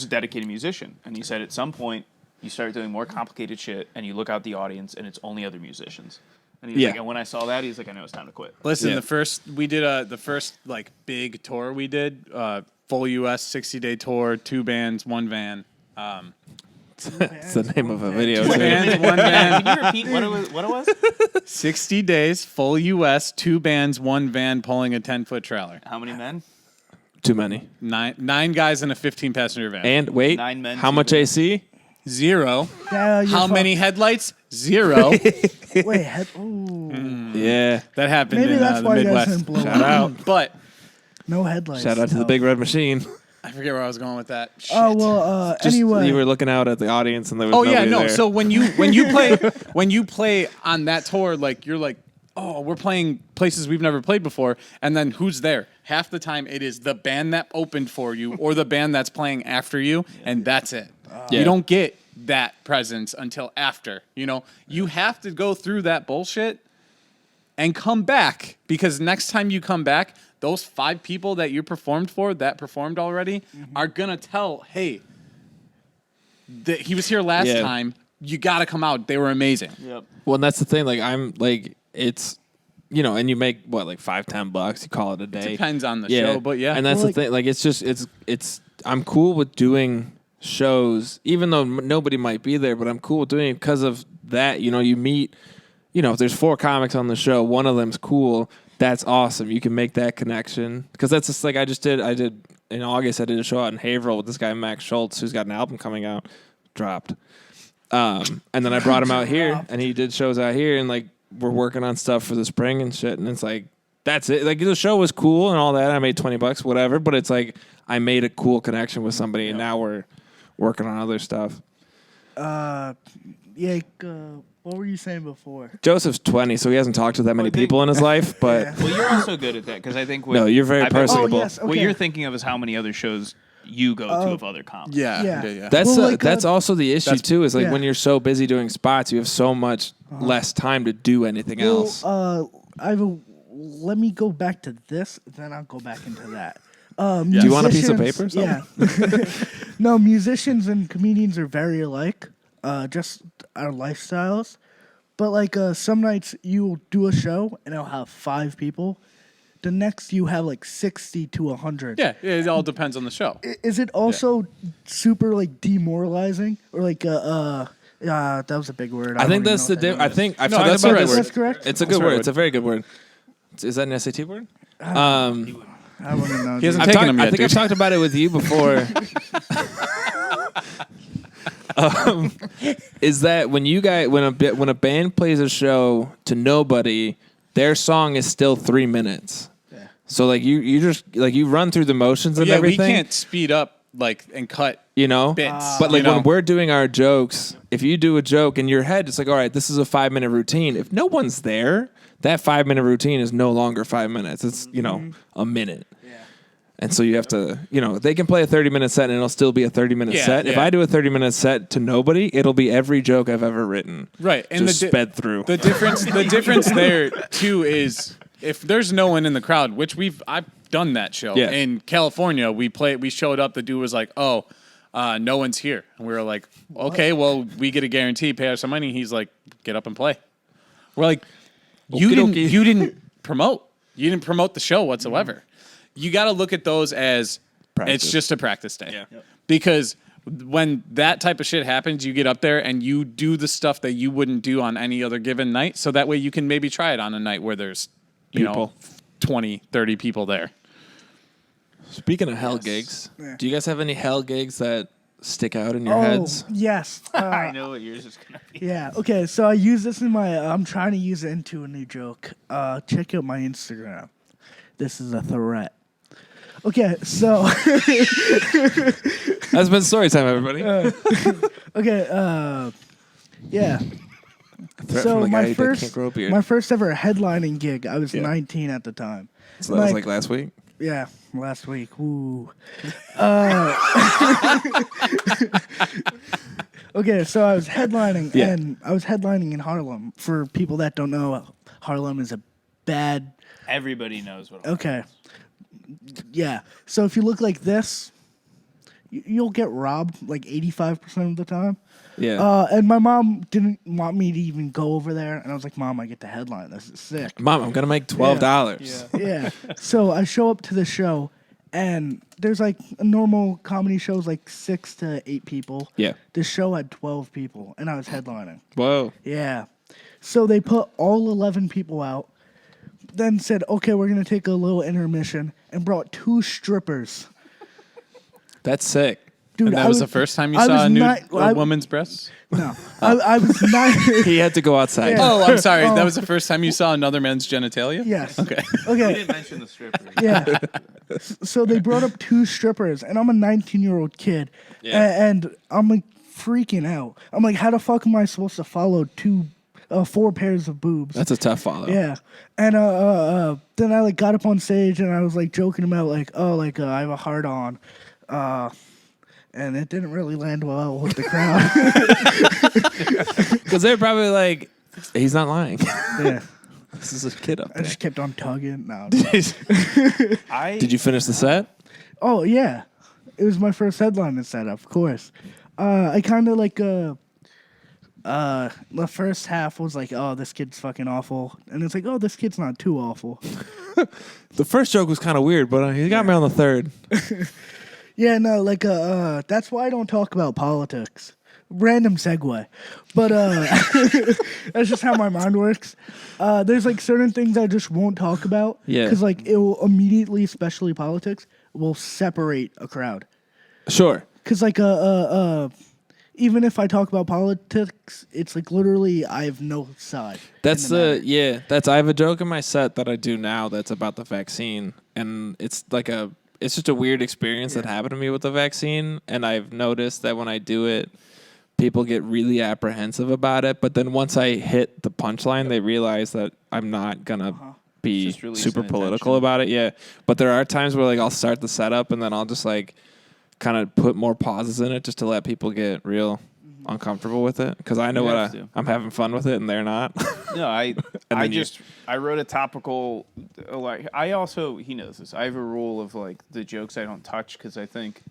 a dedicated musician. And he said at some point, you start doing more complicated shit, and you look out the audience, and it's only other musicians. And he's like, and when I saw that, he's like, I know it's time to quit. Listen, the first like big tour we did, full U.S. 60-day tour, 2 bands, 1 van. It's the name of a video. 2 bands, 1 van. Can you repeat what it was? 60 days, full U.S., 2 bands, 1 van, pulling a 10-foot trailer. How many men? Too many. 9 guys in a 15-passenger van. And wait, 9 men, how 2 much bands. AC? 0. Yeah, How many headlights? 0. Wait, Yeah. That happened maybe in that's the why you guys Midwest. didn't blow Shout up. out. But No headlights. Shout out to the Big Red Machine. I forget where I was going with that. Shit. Oh well. Just, Anyway, you were looking out at the audience, and there was nobody there. So when you play on that tour, like you're like, oh, we're playing places we've never played before, and then who's there? Half the time it is the band that opened for you or the band that's playing after you, and that's it. You don't get that presence until after. You have to go through that bullshit and come back, because next time you come back, those 5 people that you performed for, that performed already, are gonna tell, hey, he was here last time. you got to come out. They were amazing. Yep. Well, and that's the thing. Like I'm like it's. And you make what, like $5-10? You call it a day. Depends on the show, but yeah. And that's Well, the thing. Like, it's just it's. I'm cool with doing shows, even though nobody might be there. But I'm cool with doing it because of that. You meet. If there's 4 comics on the show, one of them's cool. That's awesome. You can make that connection because that's just like I did in August. I did a show out in Haverhill with this guy Max Schultz, who's got an album coming out. Dropped. And then I brought him out here, and he did shows out here, and like. We're working on stuff for the spring and shit, and it's like that's it. Like the show was cool and all that. I made $20, whatever. But it's like I made a cool connection with somebody, and now we're working on other stuff. What were you saying before? Joseph's 20, so he hasn't talked to that many people in his life. But Well, you're also good at that because I think no, you're very personable. Oh, yes. what Okay. you're thinking of is how many other shows you go to of other comics. Yeah. That's Well, also the issue too. Is like yeah. when you're so busy doing spots, you have so much less time to do anything else. Let me go back to this, then I'll go back into that. Do you want a piece of paper? Or Yeah. No, musicians and comedians are very alike. Just our lifestyles. But like some nights you'll do a show and it'll have 5 people. The next you have like 60 to 100. Yeah, it all depends on the show. Is it also super like demoralizing or like that was a big word. I think don't that's even the know what that I think I've No, talked that's about the right this. word. That's correct? It's a good word. It's a very good word. Is that an SAT word? I wouldn't know. He hasn't I've taken talked- them yet, I think dude. I've talked about it with you before. Is that when a band plays a show to nobody, their song is still 3 minutes. Yeah. So like you just like you run through the motions and Yeah, everything. we can't speed up like and cut bits. But like you know? when we're doing our jokes, if you do a joke in your head, it's like, all right, this is a 5-minute routine. If no one's there, that 5-minute routine is no longer 5 minutes. It's a minute. And so you have to, they can play a 30-minute set and it'll still be a 30-minute set. If I do a 30-minute set to nobody, it'll be every joke I've ever written. Right. And just sped through. The difference there too is if there's no one in the crowd, which I've done that show. Yeah. In California, we showed up, the dude was like, "Oh, no one's here." And we were like, "Okay, well, we get a guarantee, pay us some money." He's like, "Get up and play." We're like, You didn't promote. You didn't promote the show whatsoever. You got to look at those as Practice. It's just a practice day. Yeah. Because when that type of shit happens, you get up there and you do the stuff that you wouldn't do on any other given night. So that way you can maybe try it on a night where there's, 20, 30 people there. Speaking of hell gigs, do you guys have any hell gigs that stick out in your heads? Yes. I know what yours is gonna be. Yeah. Okay. So I use this in my. I'm trying to use it into a new joke. Check out my Instagram. This is a threat. Okay. So. That's been story time, everybody. Okay. Yeah. Threat So from the guy my that first, can't grow a beard. my first ever headlining gig. I was 19 at the time. So that was like last week. Yeah, last week. Ooh. Okay, so I was headlining, and I was headlining in Harlem. For people that don't know, Harlem is a bad. Everybody knows what. Okay. Yeah. So if you look like this, you'll get robbed like 85% of the time. Yeah. And my mom didn't want me to even go over there, and I was like, "Mom, I get to headline. This is sick." Mom, I'm gonna make $12. Yeah. So I show up to the show, and there's like a normal comedy shows like 6 to 8 people. Yeah. This show had 12 people, and I was headlining. Whoa. Yeah. So they put all 11 people out, then said, "Okay, we're gonna take a little intermission," and brought 2 strippers. That's sick. Dude, And that I was the first time you I saw was a nude not- I- woman's breasts? No, I was not. He had to go outside. Yeah. Oh, I'm sorry. That was the first time you saw another man's genitalia? Yes. Okay. Okay. mention the stripper. Yeah. So they brought up 2 strippers, and I'm a 19-year-old kid, and I'm like freaking out. I'm like, how the fuck am I supposed to follow 4 pairs of boobs? That's a tough follow. Yeah. And then I like got up on stage and I was like joking about like, I have a heart on. And it didn't really land well with the crowd. Because they're probably like, he's not lying. Yeah. This is a kid up I there. just kept on tugging. No. Did you finish the set? Oh yeah. It was my first headline set, of course. I kind of like The first half was like, oh, this kid's fucking awful. And it's like, oh, this kid's not too awful. The first joke was kind of weird, but he got me on the third. Yeah, no, like, that's why I don't talk about politics. Random segue. But that's just how my mind works. There's like certain things I just won't talk about. Yeah. Because like it will immediately, especially politics, will separate a crowd. Sure. Because like even if I talk about politics, it's like literally I have no side. That's I have a joke in my set that I do now that's about the vaccine, and it's just a weird experience that happened to me with the vaccine, and I've noticed that when I do it, people get really apprehensive about it, but then once I hit the punchline, they realize that I'm not gonna be Just releasing super political about it. Yeah, but there are times where like I'll start the setup and then I'll just like kind of put more pauses in it just to let people get real uncomfortable with it, because I know I'm having fun with it and they're not. No, I wrote a topical, like, he knows this. I have a rule of like the jokes I don't touch, because I think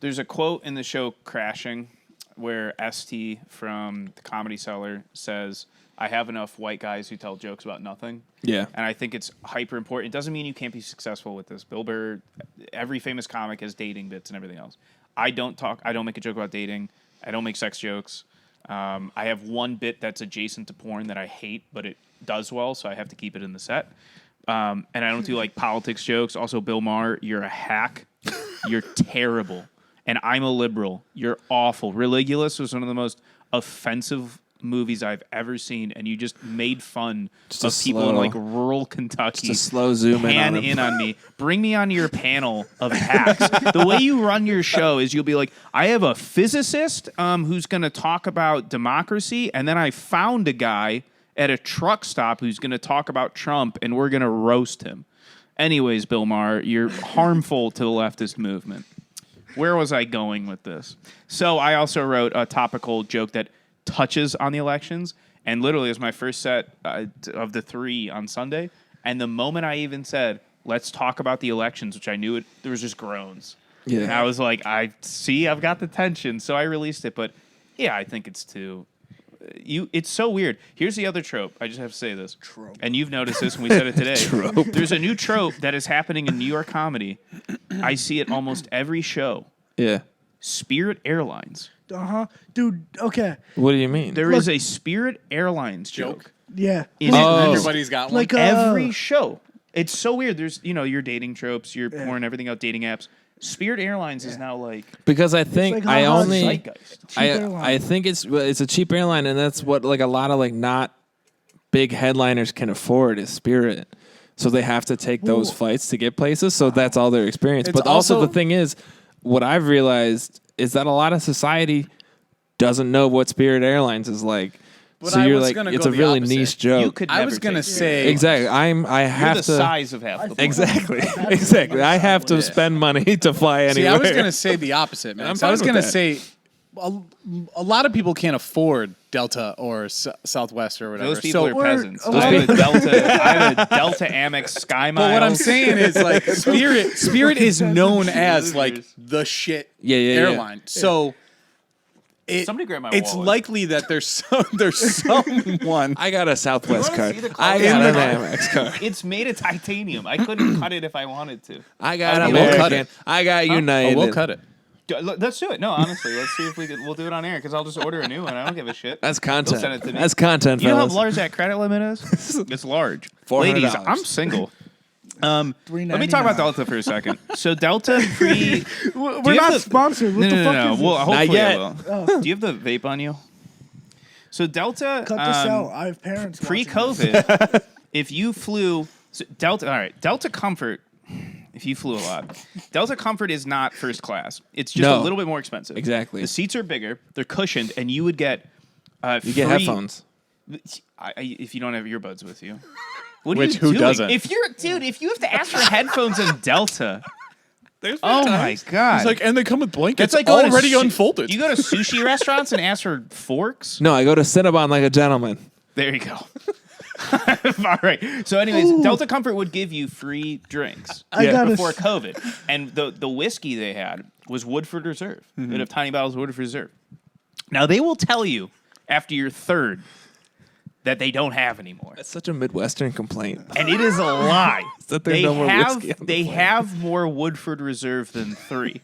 there's a quote in the show Crashing where ST from the Comedy Cellar says, I have enough white guys who tell jokes about nothing. Yeah. And I think it's hyper important. It doesn't mean you can't be successful with this. Bill Burr, every famous comic has dating bits and everything else. I don't make a joke about dating. I don't make sex jokes. I have one bit that's adjacent to porn that I hate, but it does well, so I have to keep it in the set. And I don't do like politics jokes. Also, Bill Maher, you're a hack. You're terrible. And I'm a liberal. You're awful. Religulous was one of the most offensive movies I've ever seen, and you just made fun of people in like rural Kentucky. Just a slow zoom in on me. Bring me on your panel of hacks. The way you run your show is you'll be like, I have a physicist who's going to talk about democracy, and then I found a guy at a truck stop who's going to talk about Trump, and we're going to roast him. Anyways, Bill Maher, you're harmful to the leftist movement. Where was I going with this? So I also wrote a topical joke that touches on the elections, and literally it was my first set of the 3 on Sunday, and the moment I even said, let's talk about the elections, which I knew there was just groans. Yeah. And I was like, I've got the tension, so I released it, but yeah, I think it's too... It's so weird. Here's the other trope. I just have to say this. Trope. And you've noticed this, and we said it today. Trope. There's a new trope that is happening in New York comedy. I see it almost every show. Yeah. Spirit Airlines. Dude, okay. What do you mean? There is a Spirit Airlines joke. Yeah. Everybody's got one. Like every show. It's so weird. There's, your dating tropes, your porn, everything else, dating apps. Spirit Airlines is now like, because I think like I think it's a cheap airline, and that's what like a lot of like not big headliners can afford is Spirit. So they have to take those flights to get places. So that's all their experience. But also the thing is, what I've realized is that a lot of society doesn't know what Spirit Airlines is like. But so you're like, it's a really niche joke. You could I was going to say... Exactly. I have the to... size of half the Exactly. Exactly. I have to spend money to fly anywhere. See, I was going to say the opposite, man. I was going to say a lot of people can't afford Delta or Southwest or whatever. Those people are peasants. I have a Delta Amex Sky Miles. But what I'm saying is, like, Spirit is known as, like, the shit airline. Yeah. So... Somebody grab my It's wallet. likely that there's someone. I got a Southwest card. I got an Amex card. It's made of titanium. I couldn't cut it if I wanted to. I got We'll American. cut it. I got United. We'll cut it. Let's do it. No, honestly, let's see if we'll do it on air, because I'll just order a new one. I don't give a shit. That's content. They'll send it to me. That's content, You know how fellas. large that credit limit is? It's large. $400. Ladies, I'm single. Let me talk about Delta for a second. So Delta free. We're not sponsored. What the fuck is this? Well, hopefully yet. I will. Do you have the vape on you? So Delta. Cut this out. I have parents watching this. Pre-COVID, if you flew Delta, all right, Delta Comfort. If you flew a lot, Delta Comfort is not first class. It's just a little bit more expensive. Exactly. The seats are bigger. They're cushioned, and you would get You get headphones. If you don't have earbuds with you. What Which are you who doing? doesn't? If you have to ask for headphones in Delta. Oh my god! It's like, and they come with blankets. That's like going already to unfolded. You go to sushi restaurants and ask for forks. No, I go to Cinnabon like a gentleman. There you go. All right. So, anyways, Delta Comfort would give you free drinks before COVID, and the whiskey they had was Woodford Reserve. They'd have tiny bottles of Woodford Reserve. Now they will tell you after your third that they don't have anymore. That's such a Midwestern complaint. And it is a lie. That there's no more whiskey on the They plane. have more Woodford Reserve than 3.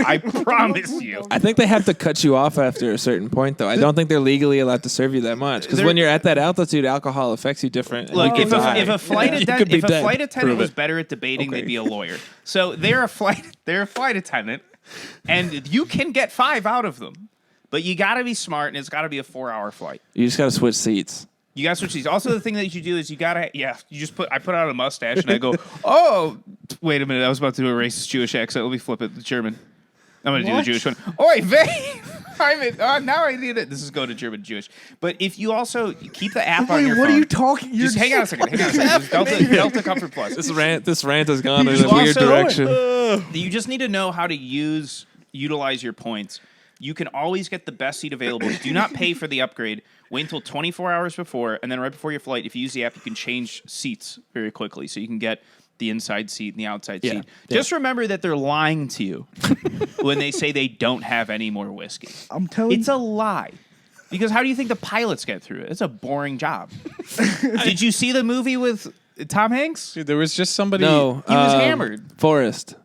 I promise you. I think they have to cut you off after a certain point, though. I don't think they're legally allowed to serve you that much. Because when you're at that altitude, alcohol affects you different. and Look, you if can die. a flight You attendant, could be if a dead. flight attendant Prove was it. better at debating, Okay. they'd be a lawyer. So they're a flight attendant, and you can get 5 out of them, but you got to be smart, and it's got to be a 4-hour flight. You just got to switch seats. You got to switch these. Also, the thing that you do is I put out a mustache and I go, oh, wait a minute, I was about to do a racist Jewish accent. Let me flip it, the German. I'm going to do the Jewish one. Oi, now I need it. This is going to German Jewish. But if you also keep the app on Wait, your what phone. are you talking? Just hang on a second. Just Delta Comfort Plus. This rant has gone in You a weird also- direction. You just need to know how to utilize your points. You can always get the best seat available. Do not pay for the upgrade. Wait until 24 hours before, and then right before your flight, if you use the app, you can change seats very quickly. So you can get the inside seat and the outside seat. Just remember that they're lying to you when they say they don't have any more whiskey. I'm telling It's a lie. Because how do you think the pilots get through it? It's a boring job. Did you see the movie with Tom Hanks? Dude, there was just somebody. No. He was hammered. Forrest.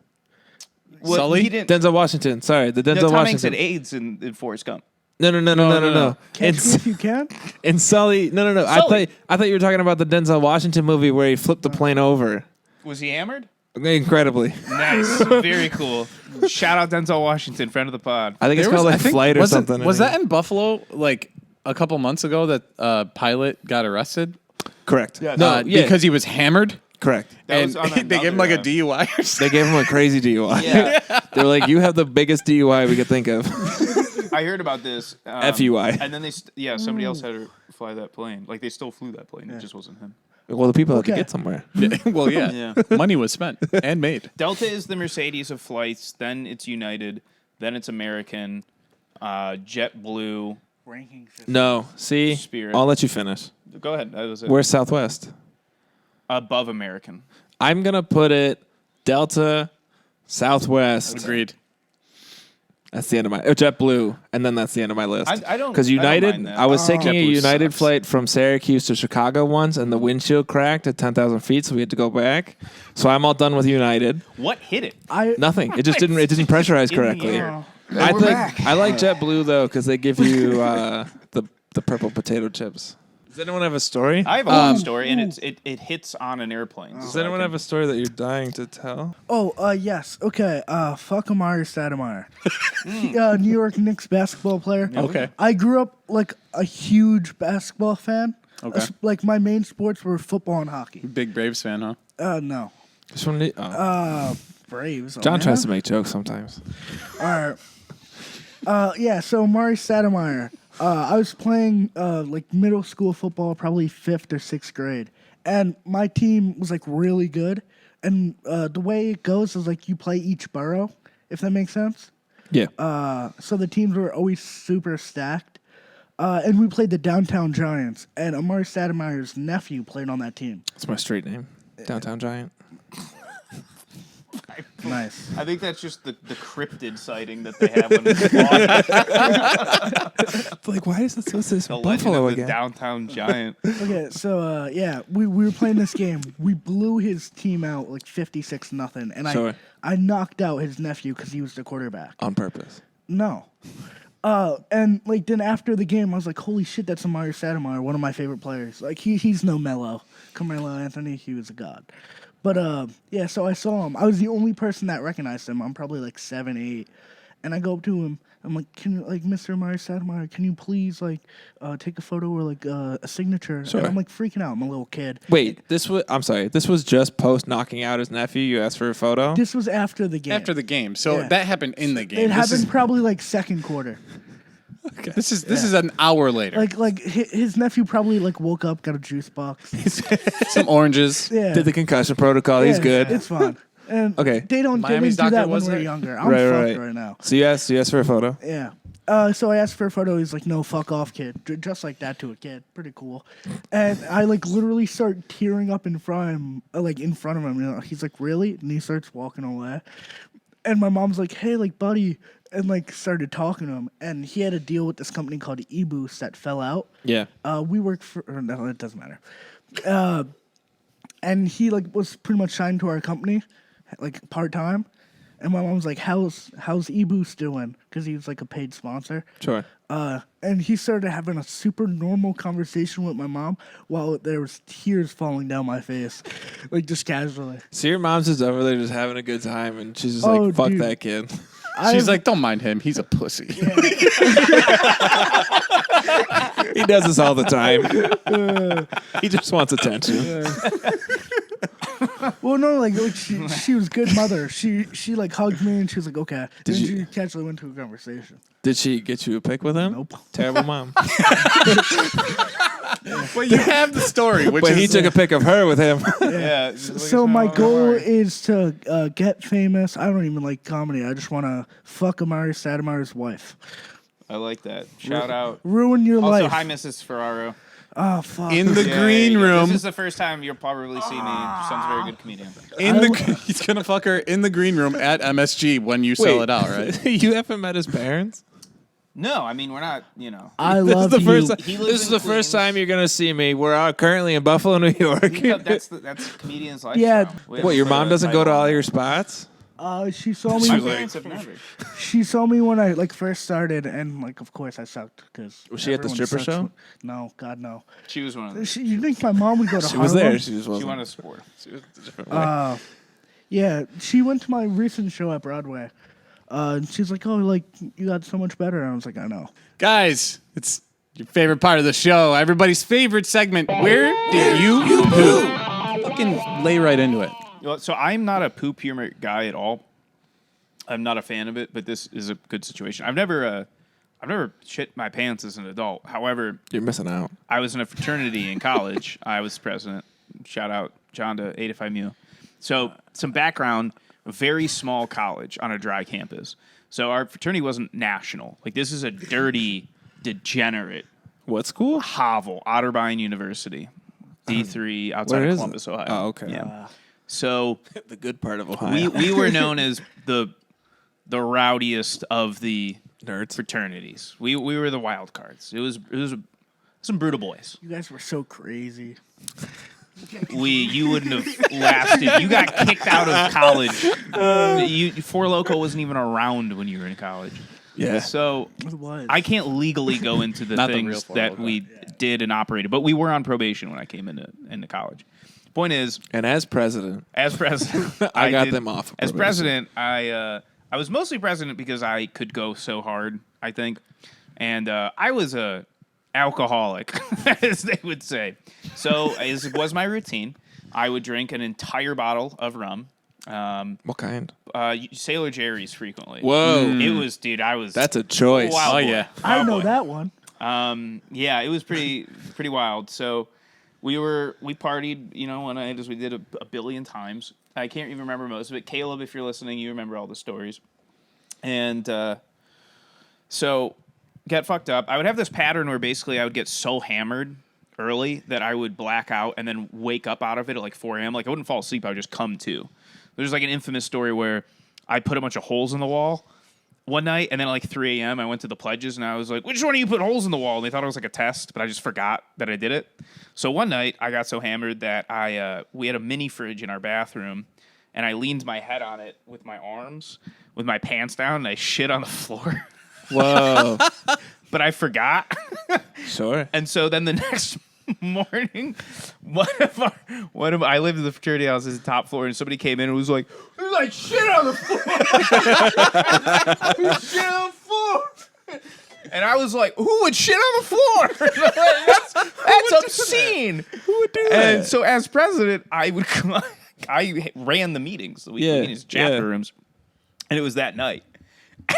What, Sully? he didn't, Denzel Washington. Sorry, the Denzel no, Tom Hanks Washington. had AIDS in Forrest Gump. No. Catch me if you can. And Sully. No. Sully. I thought you were talking about the Denzel Washington movie where he flipped the plane over. Was he hammered? Incredibly. Nice. Very cool. Shout out Denzel Washington, friend of the pod. I think it's There called was- like I think- Flight or was it- something. Was that in Buffalo like a couple months ago that a pilot got arrested? correct? Yeah. No, Because he was hammered. correct. That And was on they gave him like a another, DUI or something. They gave him a crazy DUI. Yeah. They were like, "You have the biggest DUI we could think of." I heard about this. FUI. And then somebody else had to fly that plane. Like they still flew that plane. It just wasn't him. Well, the people had to Okay. get somewhere. Well, yeah. Money was spent and made. Delta is the Mercedes of flights. Then it's United. Then it's American. JetBlue. Ranking system. No, see, Spirit. I'll let you finish. Go ahead. That was it. Where's Southwest? Above American. I'm gonna put it Delta, Southwest. Agreed. That's the end of my JetBlue, and then that's the end of my list. I don't- because I don't United. mind that. I was taking a JetBlue United sucks. flight from Syracuse to Chicago once, and the windshield cracked at 10,000 feet, so we had to go back. So I'm all done with United. What hit it? Nothing. It just didn't. It didn't pressurize In the correctly. air. I we're think back. I like JetBlue though because they give you the purple potato chips. Does anyone have a story? I have a long story, and it hits on an airplane. Does anyone have a story that you're dying to tell? Yes. Okay. Fuck Amari Stoudemire. New York Knicks basketball player. Okay. I grew up like a huge basketball fan. Okay. Like my main sports were football and hockey. Big Braves fan, huh? No. Just from the, Braves. John tries to make jokes sometimes. All right. So Amari Stoudemire. I was playing like middle school football, probably 5th or 6th grade, and my team was like really good. And the way it goes is like you play each borough, if that makes sense. Yeah. So the teams were always super stacked. And we played the Downtown Giants, and Amari Stoudemire's nephew played on that team. That's my street name. Downtown Giant. Nice. I think that's just the cryptid sighting that they have when it's It's like, why is it supposed to say the legend Buffalo of the again? downtown giant. Okay, so we were playing this game. We blew his team out like 56-0, and Sorry. I knocked out his nephew because he was the quarterback. On purpose. No. And like then after the game, I was like, "Holy shit, that's Amari Stoudemire, one of my favorite players." Like he's no Melo, Carmelo Anthony. He was a god. But so I saw him. I was the only person that recognized him. I'm probably like 7, 8, and I go up to him. I'm like, "Can you, like, Mr. Amari Stoudemire, can you please like take a photo or like a signature?" Sure. And I'm like freaking out. I'm a little kid. Wait, I'm sorry. This was just post knocking out his nephew. You asked for a photo? This was after the game. After the game. So Yeah. that happened in the game. It This happened is- probably like second quarter. This is an hour later. Like his nephew probably like woke up, got a juice box. Some oranges. Yeah. Did the concussion protocol. He's Yeah, good. It's fine. And Okay. they didn't Miami's do doctor that when was we were there? younger. I'm Right. fucked right now. So you asked for a photo. Yeah. So I asked for a photo. He's like, "No, fuck off, kid." Just like that to a kid. Pretty cool. And I like literally start tearing up in front of him. You know, he's like, "Really?" And he starts walking away. And my mom's like, hey, like, buddy, and like started talking to him. And he had a deal with this company called eBoost that fell out. Yeah. We worked for, no, it doesn't matter. And he like was pretty much signed to our company, like part-time. And my mom's like, how's eBoost doing? Because he was like a paid sponsor. Sure. And he started having a super normal conversation with my mom while there was tears falling down my face, like just casually. So your mom's just over there just having a good time, and she's just Oh, like, fuck dude. that kid. She's like, don't mind him. He's a pussy. He does this all the time. He just wants attention. Well, no, like she was good mother. She like hugged me and she was like, okay. Then she casually went to a conversation. Did she get you a pic with him? Nope. Terrible mom. Well, you have the story, which But is he took a pic of her with him. Yeah. So my goal is to get famous. I don't even like comedy. I just want to fuck Amari Stoudemire's wife. I like that. Shout out. Ruin your Also, life. hi, Mrs. Ferraro. Oh, fuck. in the Yeah, green room. This is the first time you'll probably see me. Son's a very good comedian. He's gonna fuck her in the green room at MSG when you sell Wait. it out, right? You haven't met his parents? No, I mean, we're not, you know. I This is love the you. first. He This lives is in the first Queens. time you're gonna see me. We're currently in Buffalo, New York. That's a comedian's life. Yeah. What? Your mom doesn't go to all your spots? She saw me. My parents have never. She saw me when I like first started, and like of course I sucked because. Was she at the stripper show? No, God no. She was one of them. You think my mom would go to She was Harlem? there. She just She wasn't. wanted a sport. She was a different way. Yeah, she went to my recent show at Broadway. And she's like, "Oh, like you got so much better." And I was like, "I know." Guys, it's your favorite part of the show. Everybody's favorite segment. Where did you poo? Fucking lay right into it. Well, so I'm not a poop humor guy at all. I'm not a fan of it, but this is a good situation. I've never shit my pants as an adult. However, You're missing out. I was in a fraternity in college. I was president. Shout out John to 85 Mu. So some background, a very small college on a dry campus. So our fraternity wasn't national. Like this is a dirty, degenerate What school? hovel, Otterbein University, D3 outside Where of is Columbus, it? Ohio. Oh, okay. Yeah. So The good part of Ohio. we were known as the rowdiest of the Nerds. fraternities. We were the wild cards. It was some brutal boys. You guys were so crazy. You wouldn't have lasted. You got kicked out of college. Four Loko wasn't even around when you were in college. Yeah. So It was. I can't legally go into the Not the real things Four that Loko. we did and operated, but we were on probation when I came into college. Point is, And as president, as president, I got them off of As probation. president, I was mostly president because I could go so hard, I think, and I was a alcoholic, as they would say. So as was my routine, I would drink an entire bottle of rum. what kind? Sailor Jerry's frequently. Whoa. It was, dude. I was. That's a choice. Wild Oh, boy. yeah. I Wild know boy. that one. Yeah, it was pretty wild. So we partied, one night as we did a billion times. I can't even remember most of it. Caleb, if you're listening, you remember all the stories. And so get fucked up. I would have this pattern where basically I would get so hammered early that I would black out and then wake up out of it at like 4 a.m. Like I wouldn't fall asleep. I would just come to. There's like an infamous story where I put a bunch of holes in the wall one night, and then at like 3 a.m. I went to the pledges, and I was like, which one of you put holes in the wall? And they thought it was like a test, but I just forgot that I did it. So one night, I got so hammered that we had a mini fridge in our bathroom, and I leaned my head on it with my arms, with my pants down, and I shit on the floor. Whoa. But I forgot. Sure. And so then the next morning, I lived in the fraternity house as the top floor, and somebody came in and was like, "There's like shit on the floor." There's shit on the floor. And I was like, "Who would shit on the floor? That's obscene. Who would do that?" And so, as president, I ran the meetings, the weekly meetings, chapter rooms, and it was that night.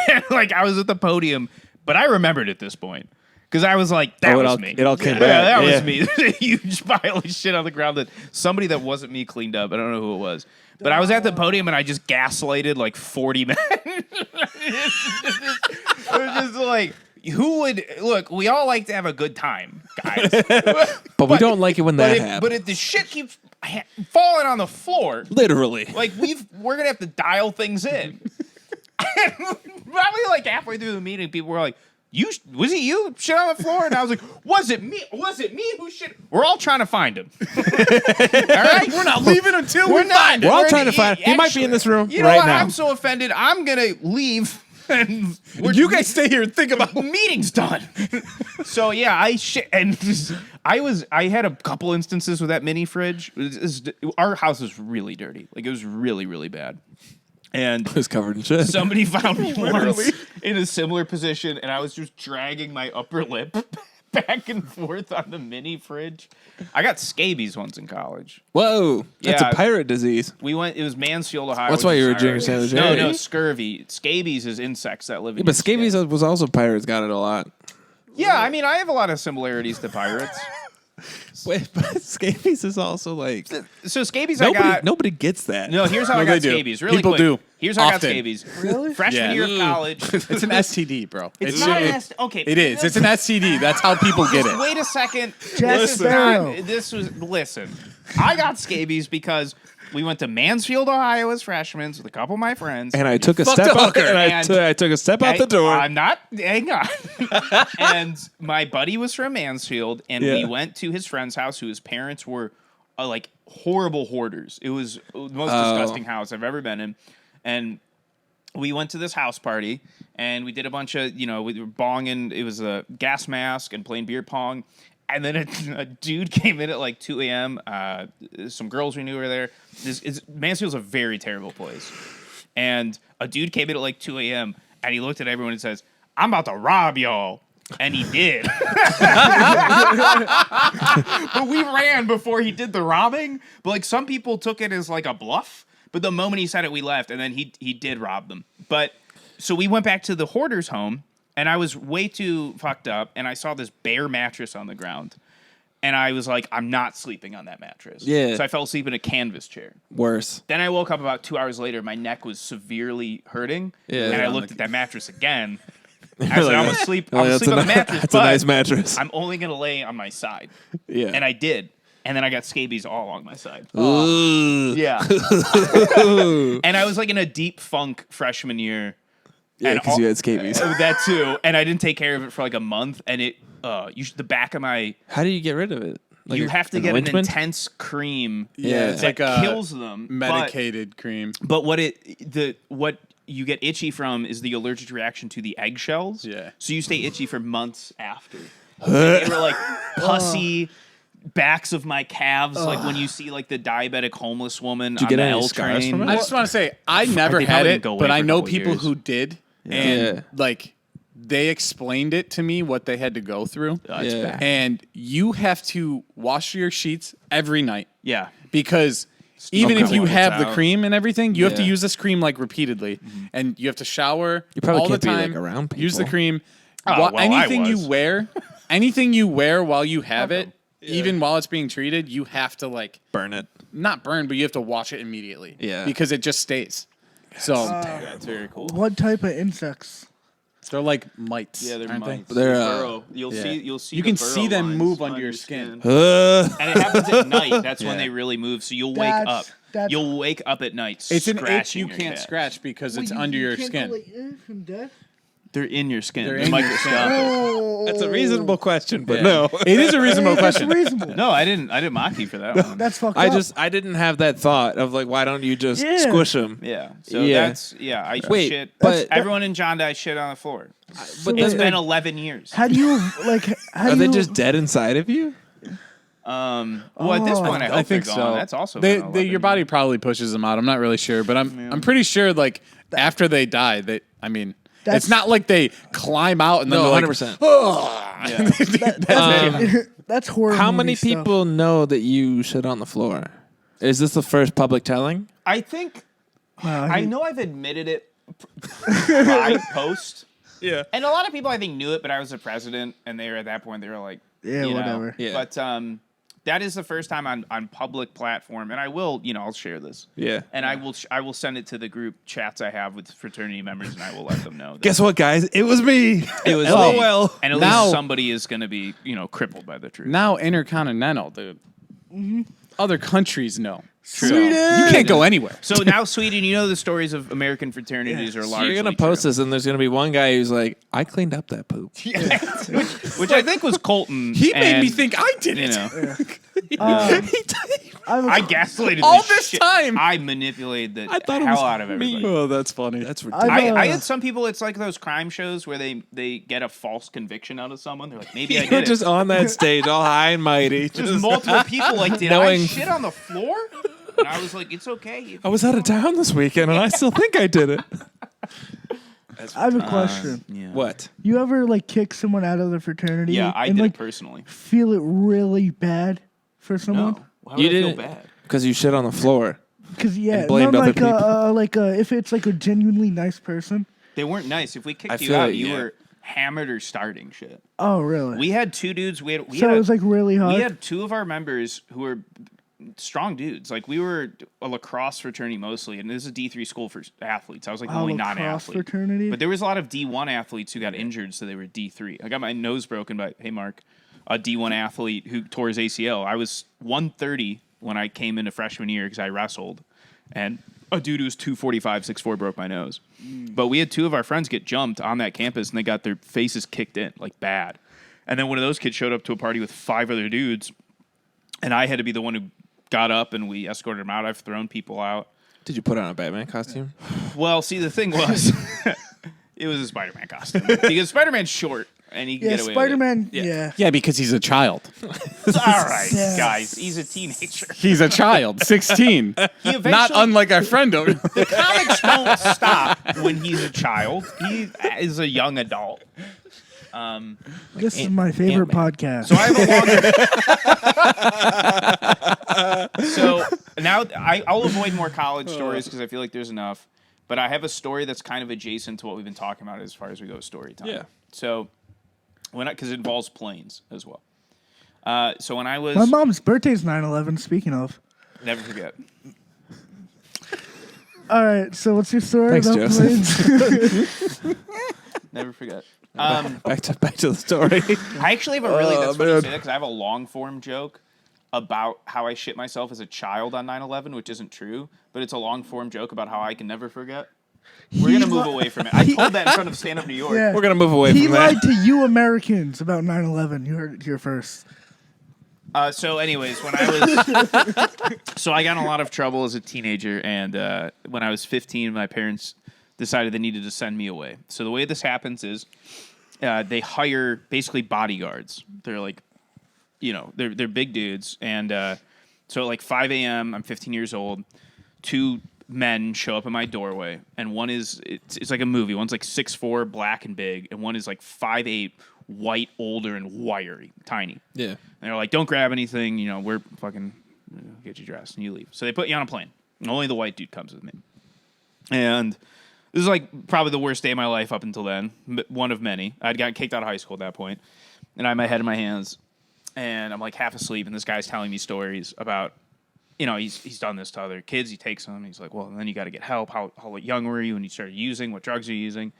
And like I was at the podium, but I remembered at this point. Because I was like, that was me. It all came Yeah, back. that Yeah. was me. There's a huge pile of shit on the ground that somebody that wasn't me cleaned up. I don't know who it was. But I was at the podium and I just gaslighted like 40 men. It was just like, who would... Look, we all like to have a good time, guys. But we don't like it when that But happens. if the shit keeps falling on the floor, Literally. like we're going to have to dial things in. Probably like halfway through the meeting, people were like, was it you shit on the floor? And I was like, was it me? Was it me who shit? We're all trying to find him. All right? We're not leaving until we find We're him. all trying to find. He might be in this room You know right what? now. I'm so offended. I'm going to leave. And You guys stay here and think about the meeting's done. So yeah, I had a couple instances with that mini fridge. Our house was really dirty. Like it was really, really bad. And It was covered in shit. somebody found me once in a similar position, and I was just dragging my upper lip back and forth on the mini fridge. I got scabies once in college. Whoa, that's Yeah. a pirate disease. We went. It was Mansfield, Ohio. That's which why is you were a our- junior sandwich. No, scurvy. Scabies is insects that live in. Yeah, but your skin. scabies was also pirates. Got it a lot. Yeah, I mean, I have a lot of similarities to pirates. Wait, but scabies is also like So scabies, I got. nobody gets that. No, here's how No, I got they do. scabies. Really People quick. do. Here's how I got Often. scabies. Really? Freshman Yeah. year of college. It's an STD, bro. It's not an STD. Okay. It is. It's an STD. That's how people get it. Wait a second. Jack This is Sparrow. not. This was. Listen, I got scabies because we went to Mansfield, Ohio as freshmen with a couple of my friends. And I took a fucked step a out. hooker. And And- I took a step out the door. I'm not. Hang on. And my buddy was from Mansfield, and we Yeah. went to his friend's house, whose parents were like horrible hoarders. It was the most disgusting house I've ever been in, and we went to this house party, and we did a bunch of we were bonging. It was a gas mask and playing beer pong. And then a dude came in at like 2 a.m. Some girls we knew were there. Mansfield's a very terrible place. And a dude came in at like 2 a.m. and he looked at everyone and says, "I'm about to rob y'all." And he did. But we ran before he did the robbing. But like some people took it as like a bluff. But the moment he said it, we left. And then he did rob them. But so we went back to the hoarder's home. And I was way too fucked up, and I saw this bare mattress on the ground. And I was like, I'm not sleeping on that mattress. Yeah. So I fell asleep in a canvas chair. Worse. Then I woke up about 2 hours later. My neck was severely hurting. Yeah. And I looked at that mattress again. I said, I'm going to sleep on That's the mattress. That's a but nice mattress. I'm only going to lay on my side. Yeah. And I did. And then I got scabies all along my side. Ooh. Yeah. And I was like in a deep funk freshman year. Yeah, because you had Uh, scabies. That too, and I didn't take care of it for like a month, and it the back of my How do you get rid of it? Like you have to get an ointment? intense cream Yeah. It's that like a kills them. medicated cream. But what you get itchy from is the allergic reaction to the eggshells. Yeah. So you stay itchy for months after. And they were like pussy backs of my calves, like when you see like the diabetic homeless woman on get the any L scars train. from it? I just want to say I never they had probably it, didn't go away but for I a know couple people years. who did, Yeah. and like they explained it to me what they had to go through. It's Yeah. bad. And you have to wash your sheets every night Yeah. because even if Okay. you It's have the out. cream and everything, you have to Yeah. use this cream like repeatedly, and you have to shower You probably all the can't be, like, time. around Use the people. cream. Oh, well, I anything you was. wear, anything you wear while you have it, even while it's being treated, you have to like Burn it. not burn, but you have to wash it immediately. Yeah. because it just stays. So That's very cool. What type of insects? they're like mites. Yeah, they're aren't mites. they? They're, Burrow. You'll yeah. see. You the can burrow see them lines move on under your skin. And it happens at night. That's when Yeah. they really move. So you'll wake up. That's- You'll wake up at night. It's an itch scratching you your can't calves. scratch because it's under your skin. From death? They're in your skin. They're They're in your microscopic. Oh, That's a reasonable question, but Yeah. no. It is a reasonable That's question. reasonable. No, I didn't mock you for that one. That's fucked up. I didn't have that thought of like, why don't you just Yeah. squish them? Yeah. So Yeah. I Wait, shit. but- Everyone in John Dye shit on the floor. But It's then been 11 years. How do you like? How are do they you, just dead inside of you? Well, at this point, I hope I think they're so. gone. That's also they, been your 11 body years. probably pushes them out. I'm not really sure, but I'm pretty sure like after they die, That's- it's not like they climb out and then No, they're like, 100%. That's horrible. How many people know that you shit on the floor? Is this the first public telling? I think Wow, I know I've admitted it by post. Yeah. And a lot of people I think knew it, but I was the president, and they were at that point. They were like, Yeah, you know. whatever. Yeah. But that is the first time on public platform, and I will, I'll share this. Yeah. And I will send it to the group chats I have with fraternity members, and I will let them know. That Guess what, guys? It was me. it was LOL. me. And at Now- least somebody is going to be, crippled by the truth. now intercontinental, dude. Other countries know. Sweden. You can't go anywhere. So now Sweden, you know the stories of American fraternities are largely You're gonna true. post this, and there's gonna be one guy who's like, "I cleaned up that poop." which I think was Colton. He made me and, think I did You it. know, I I gaslighted All the this shit. time. I manipulated the I thought it hell was out of everybody. Oh, that's funny. That's ridiculous. I had some people. It's like those crime shows where they get a false conviction out of someone. They're like, maybe I You're did just it. on that stage, all high and mighty. There's Just, multiple people like, did I knowing- shit on the floor? And I was like, it's okay. I was out of town this weekend, and I still think I did it. I have a question. Yeah. What? You ever like kick someone out of the fraternity? Yeah, I and, did like, it personally. feel it really bad for someone? No, why would You I feel didn't, bad? because you shit on the floor. Because And blamed other people. if it's like a genuinely nice person. They weren't nice. If we I kicked you feel out, it, you yeah. were hammered or starting shit. Oh, really? We had two dudes. We had So it was like really hard. we had two of our members who were strong dudes. Like we were a lacrosse fraternity mostly, and this is a D3 school for athletes. I was like the only lacrosse non-athlete. fraternity. But there was a lot of D1 athletes who got injured, so they were D3. I got my nose broken by Mark, a D1 athlete who tore his ACL. I was 130 when I came into freshman year because I wrestled, and a dude who was 245, 6'4" broke my nose. But we had two of our friends get jumped on that campus, and they got their faces kicked in, like bad. And then one of those kids showed up to a party with 5 other dudes, and I had to be the one who got up, and we escorted them out. I've thrown people out. Did you put on a Batman costume? Well, see, the thing was, it was a Spider-Man costume. Because Spider-Man's short, and he can yeah, get away Spider-Man. with it. Yeah. Yeah, because he's a child. All right, Yeah. guys. He's a teenager. He's a child, 16. He eventually, Not unlike our friend over the comics don't stop when he's a child. He is a young adult. This is my favorite podcast. So I have a longer. So now I'll avoid more college stories because I feel like there's enough. But I have a story that's kind of adjacent to what we've been talking about as far as we go story time. Yeah. So because it involves planes as well. So when I was My mom's birthday's 9/11. Speaking of. never forget. All right. So what's your story Thanks, about Joseph. planes? Never forget. Back to the story. I actually have a really that's funny you man. say that because I have a long form joke about how I shit myself as a child on 9/11, which isn't true, but it's a long form joke about how I can never forget. We're gonna move away from it. I told that in front of Stand Up New York. Yeah. We're gonna move away He from that. lied to you Americans about 9/11. You heard it here first. So, anyways, when I was so I got in a lot of trouble as a teenager, and when I was 15, my parents decided they needed to send me away. So the way this happens is they hire basically bodyguards. They're like, they're big dudes, and so at like 5 a.m., I'm 15 years old. 2 men show up in my doorway, and one is it's like a movie. One's like 6'4", black and big, and one is like 5'8", white, older, and wiry, tiny. Yeah. And they're like, don't grab anything, we're fucking get you dressed, and you leave. So they put you on a plane. And only the white dude comes with me. And this is like probably the worst day of my life up until then, one of many. I'd gotten kicked out of high school at that point, and I had my head in my hands, and I'm like half asleep, and this guy's telling me stories about, he's done this to other kids. He takes them. He's like, well, then you got to get help. How young were you when you started using? What drugs are you using?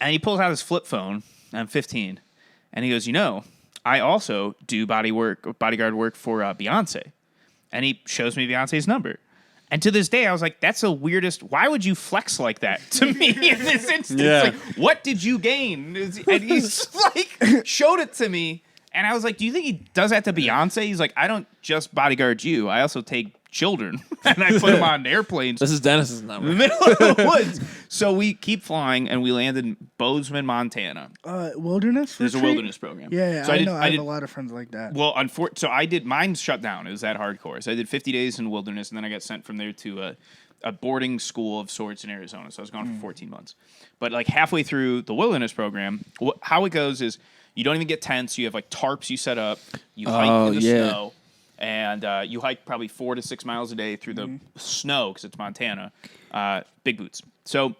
And he pulls out his flip phone. I'm 15. And he goes, I also do bodyguard work for Beyonce. And he shows me Beyonce's number. And to this day, I was like, that's the weirdest. Why would you flex like that to me in this instance? Yeah. Like, what did you gain? And he's like, showed it to me. And I was like, do you think he does that to Beyonce? He's like, I don't just bodyguard you. I also take children. And I put them on airplanes. This is Dennis's in number. the middle of the woods. So we keep flying, and we land in Bozeman, Montana. Wilderness. There's a retreat? wilderness program. Yeah, So I know. I have a lot of friends like that. Well, so I did mine's shut down. It was that hardcore. So I did 50 days in wilderness, and then I got sent from there to a boarding school of sorts in Arizona. So I was gone for 14 months. But like halfway through the wilderness program, how it goes is you don't even get tents. You have like tarps you set up. You hike in the snow. And you hike probably 4 to 6 miles a day through the snow because it's Montana. Big boots. So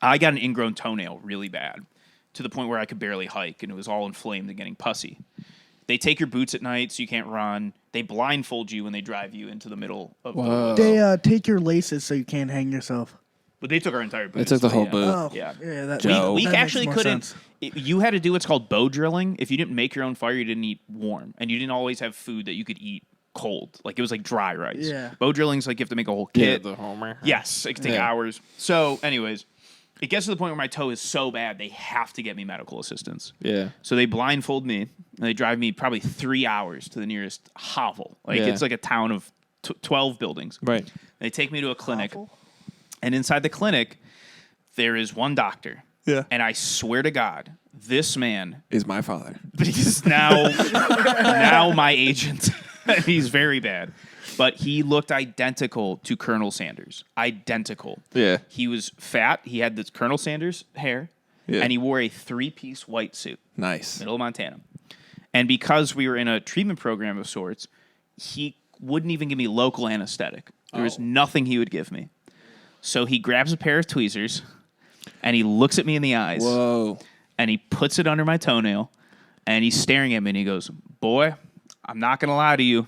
I got an ingrown toenail really bad to the point where I could barely hike, and it was all inflamed and getting pussy. They take your boots at night so you can't run. They blindfold you when they drive you into the middle of the woods. They take your laces so you can't hang yourself. But they took our entire They boots. took the whole Yeah. boot. Oh, Yeah. That, Joe. We that makes actually more couldn't. sense. You had to do what's called bow drilling. If you didn't make your own fire, you didn't eat warm, and you didn't always have food that you could eat cold. Like, it was like dry rice. Yeah. Bow drilling's like you have to make a whole kit. the homer. Yes, it can take hours. So, anyways, it gets to the point where my toe is so bad they have to get me medical assistance. Yeah. So they blindfold me and they drive me probably 3 hours to the nearest hovel. Like, it's like a town of 12 buildings. Right. They take me to a clinic, Hovel? and inside the clinic, there is one doctor. Yeah. And I swear to God, this man, Is my father. but he's now my agent. He's very bad. But he looked identical to Colonel Sanders. Identical. Yeah. He was fat. He had this Colonel Sanders hair. Yeah. And he wore a 3-piece white suit. Nice. Middle of Montana. And because we were in a treatment program of sorts, he wouldn't even give me local anesthetic. There was nothing he would give me. So he grabs a pair of tweezers and he looks at me in the eyes. Whoa. And he puts it under my toenail and he's staring at me and he goes, "Boy, I'm not going to lie to you.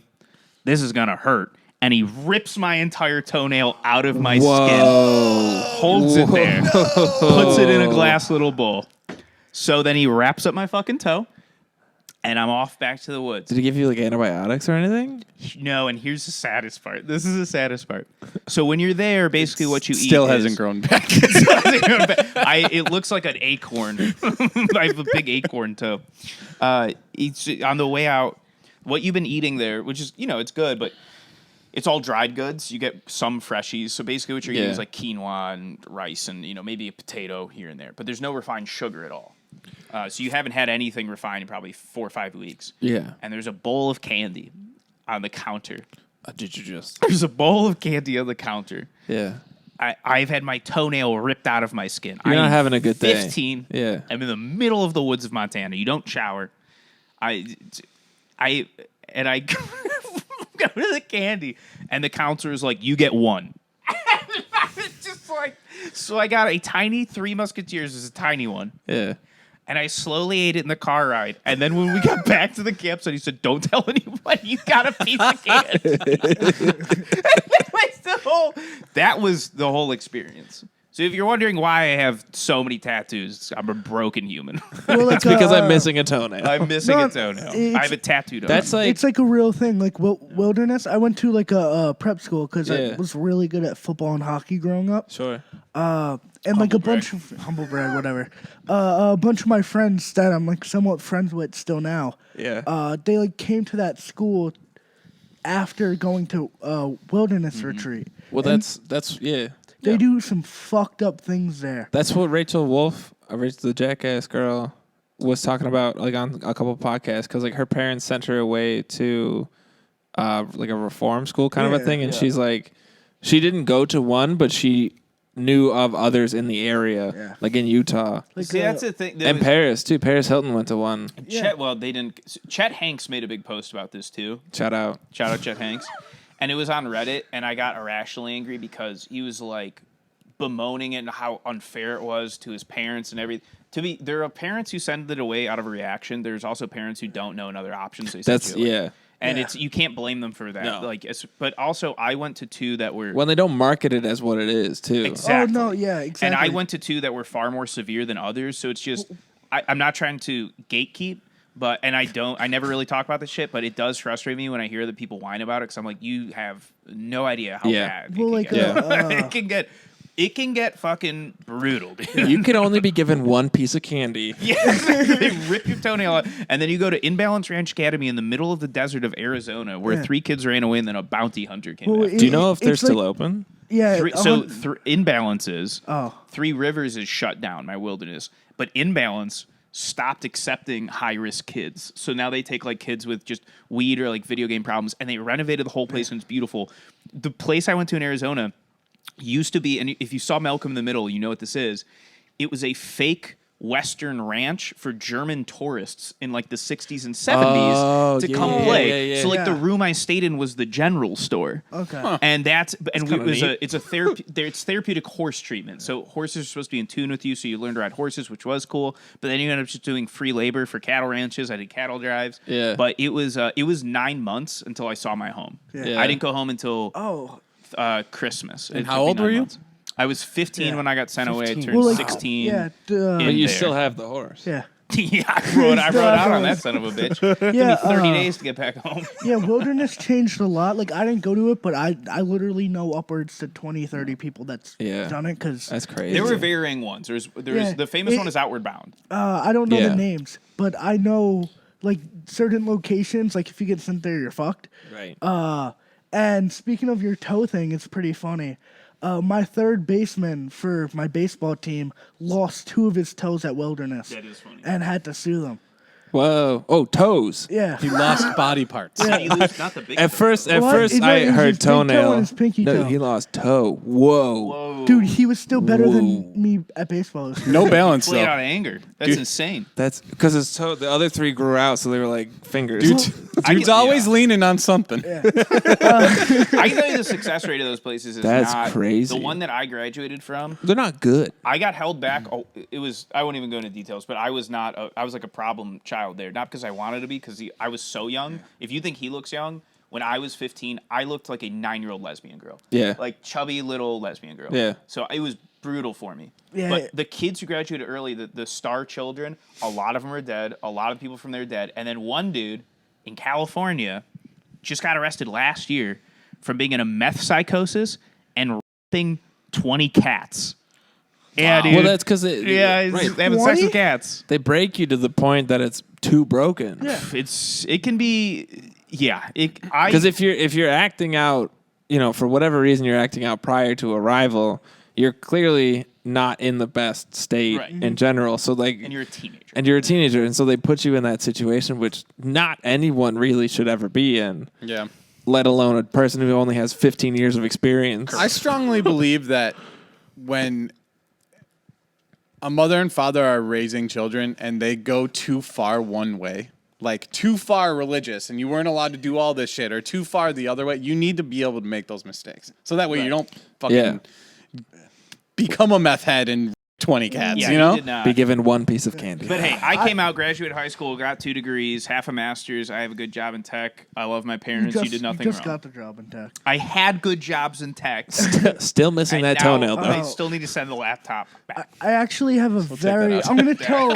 This is going to hurt." And he rips my entire toenail out of my skin, holds it there, puts it in a glass little bowl. So then he wraps up my fucking toe, and I'm off back to the woods. Did he give you like antibiotics or anything? No, and here's the saddest part. This is the saddest part. So when you're there, basically what you Still eat hasn't is, grown back. it looks like an acorn. I have a big acorn toe. It's on the way out. What you've been eating there, which is, it's good, but it's all dried goods. You get some freshies. So basically what you're eating is like quinoa and rice and, maybe a potato here and there. But there's no refined sugar at all. So you haven't had anything refined in probably 4 or 5 weeks. Yeah. And there's a bowl of candy on the counter. Did you just? There's a bowl of candy on the counter. Yeah. I've had my toenail ripped out of my skin. You're not I'm having a good day. 15. Yeah. I'm in the middle of the woods of Montana. You don't shower. I go to the candy, and the counselor is like, "You get one." It's just like, so I got a tiny Three Musketeers, is a tiny one. Yeah. And I slowly ate it in the car ride. And then when we got back to the campsite, he said, "Don't tell anyone you got a piece of candy." That was the whole experience. So if you're wondering why I have so many tattoos, I'm a broken human. Well, like, It's because I'm missing a toenail. I'm missing No, a toenail. it's- I have it tattooed on. That's like It's like a real thing. Like wilderness. I went to like a prep school because Yeah. I was really good at football and hockey growing up. sure. And like a bunch of humble brag, whatever. A bunch of my friends that I'm like somewhat friends with still now. Yeah. They like came to that school after going to wilderness retreat. Well, that's yeah. They do some fucked up things there. That's what Rachel Wolf, Rachel the Jackass girl, was talking about like on a couple of podcasts because like her parents sent her away to like a reform school kind of a thing, and she's like, she didn't go to one, but she knew of others in the area, like in Utah. Like, See, that's the thing. And Paris too. Paris Hilton went to one. They didn't. Chet Hanks made a big post about this too. Shout out. Shout out Chet Hanks. And it was on Reddit, and I got irrationally angry because he was like bemoaning it and how unfair it was to his parents and everything. There are parents who send it away out of a reaction. There's also parents who don't know another option. So they send That's you away. yeah. And you can't blame them for that. No. But also I went to 2 that were When they don't market it as what it is too. exactly. Oh no, yeah, exactly. And I went to 2 that were far more severe than others. So it's just I'm not trying to gatekeep. But I never really talk about this shit, but it does frustrate me when I hear that people whine about it because I'm like, you have no idea how bad Well, it can get. It can get fucking brutal, dude. You can only be given one piece of candy. They rip your toenail out, and then you go to Imbalance Ranch Academy in the middle of the desert of Arizona, where 3 kids ran away and then a bounty hunter came after. Do you know if they're it's still like- open? Yeah. Imbalance is Oh. 3 Rivers is shut down, my wilderness, but Imbalance stopped accepting high-risk kids. So now they take like kids with just weed or like video game problems, and they renovated the whole place, and it's beautiful. The place I went to in Arizona used to be, and if you saw Malcolm in the Middle, you know what this is. It was a fake Western ranch for German tourists in like the 60s and 70s to come play. yeah. So like the Yeah. room I stayed in was the general store. Okay. And it kinda was neat. it's therapeutic horse treatment. So horses are supposed to be in tune with you, so you learn to ride horses, which was cool. But then you end up just doing free labor for cattle ranches. I did cattle drives. Yeah. But it was 9 months until I saw my home. Yeah. I didn't go home until Oh. Christmas. And It how took me old 9 were you? months. I was 15 when I got sent away. I turned Well, like, 16. Yeah. But in you there. still have the horse. Yeah. Yeah, I rode out on that son of a bitch. Yeah, Took me 30 days to get back home. Yeah, Wilderness changed a lot. Like, I didn't go to it, but I literally know upwards to 20, 30 people that's done it. Cause That's crazy. There were varying ones. There's the famous one is Outward Bound. I don't know the names, but I know, like, certain locations, like, if you get sent there, you're fucked. Right. And speaking of your toe thing, it's pretty funny. My third baseman for my baseball team lost 2 of his toes at Wilderness. That is funny. And had to sue them. Whoa. Oh, toes. Yeah. He lost body parts. How do you lose? Not the big At first, What? I It was heard his big toe toenail. and his pinky toe. He lost toe. Whoa. Whoa. Dude, he was still better than me at baseball. No balance Played though. out of anger. That's insane. That's because his toe. The other 3 grew out, so they were like fingers. Dude's always leaning on something. I can tell you the success rate of those places is That's not crazy. The one that I graduated from, They're not good. I got held back. Oh, it was. I won't even go into details, but I was not. I was like a problem child there, not because I wanted to be, because I was so young. If you think he looks young, when I was 15, I looked like a 9-year-old lesbian girl. Yeah. Like chubby little lesbian girl. Yeah. So it was brutal for me. Yeah. But the kids who graduated early, the star children, a lot of them are dead. A lot of people from there are dead. And then one dude in California just got arrested last year for being in a meth psychosis and raping 20 cats. Yeah, dude. Well, that's because They having sex with cats. they break you to the point that it's too broken. Yeah. It can be, Because if you're acting out, for whatever reason you're acting out prior to arrival, you're clearly not in the best state Right. in general. So like, and you're a teenager. and so they put you in that situation, which not anyone really should ever be in. Yeah. Let alone a person who only has 15 years of experience. I strongly believe that when a mother and father are raising children and they go too far one way, like too far religious, and you weren't allowed to do all this shit, or too far the other way, you need to be able to make those mistakes. So that way you don't fucking become a meth head and 20 cats, Yeah, you know? did not. Be given one piece of candy. But hey, I came out, graduated high school, got 2 degrees, half a master's. I have a good job in tech. I love my parents. You did nothing You just wrong. got the job in tech. I had good jobs in tech. Still missing And that now toenail, though. I still need to send the laptop back. I actually have a very. that out. I'm gonna tell.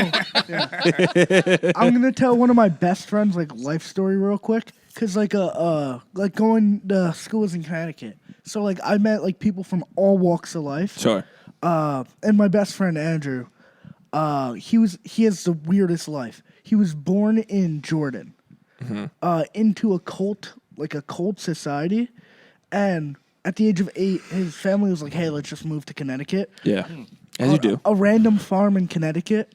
I'm gonna tell one of my best friends like life story real quick, cause like going to school was in Connecticut, so like I met like people from all walks of life. Sure. And my best friend Andrew, he has the weirdest life. He was born in Jordan, into a cult society, and at the age of 8, his family was like, "Hey, let's just move to Connecticut." Yeah. As you do. A random farm in Connecticut,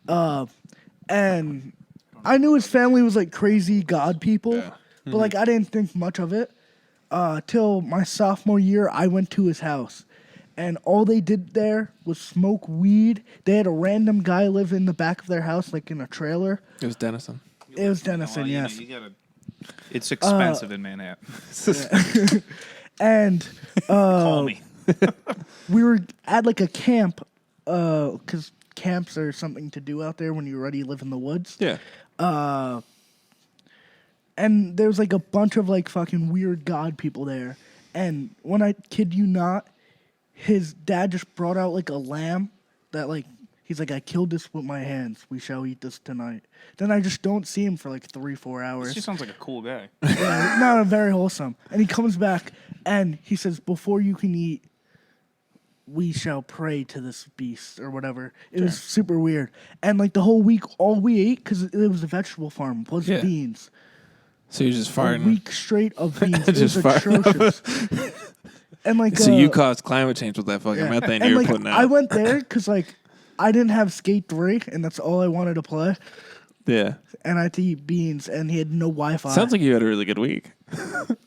and I knew his family was like crazy God people, but like I didn't think much of it till my sophomore year. I went to his house. And all they did there was smoke weed. They had a random guy live in the back of their house, like in a trailer. It was Dennison. It was Dennison, yes. It's expensive in Manhattan. And Call me. we were at like a camp, because camps are something to do out there when you already live in the woods. Yeah. And there was like a bunch of like fucking weird God people there. And when I kid you not, his dad just brought out like a lamb that like he's like, "I killed this with my hands. We shall eat this tonight." Then I just don't see him for like 3-4 hours. This just sounds like a cool guy. No, very wholesome. And he comes back and he says, "Before you can eat, we shall pray to this beast," or whatever. It was super weird. And like the whole week, all we ate, because it was a vegetable farm, was beans. So you're just A farting. week straight of beans. It Just was farting. atrocious. And like, So you caused climate change with that fucking methane and you were like, putting out. I went there because like I didn't have Skate 3, and that's all I wanted to play. Yeah. And I had to eat beans, and he had no Wi-Fi. Sounds like you had a really good week.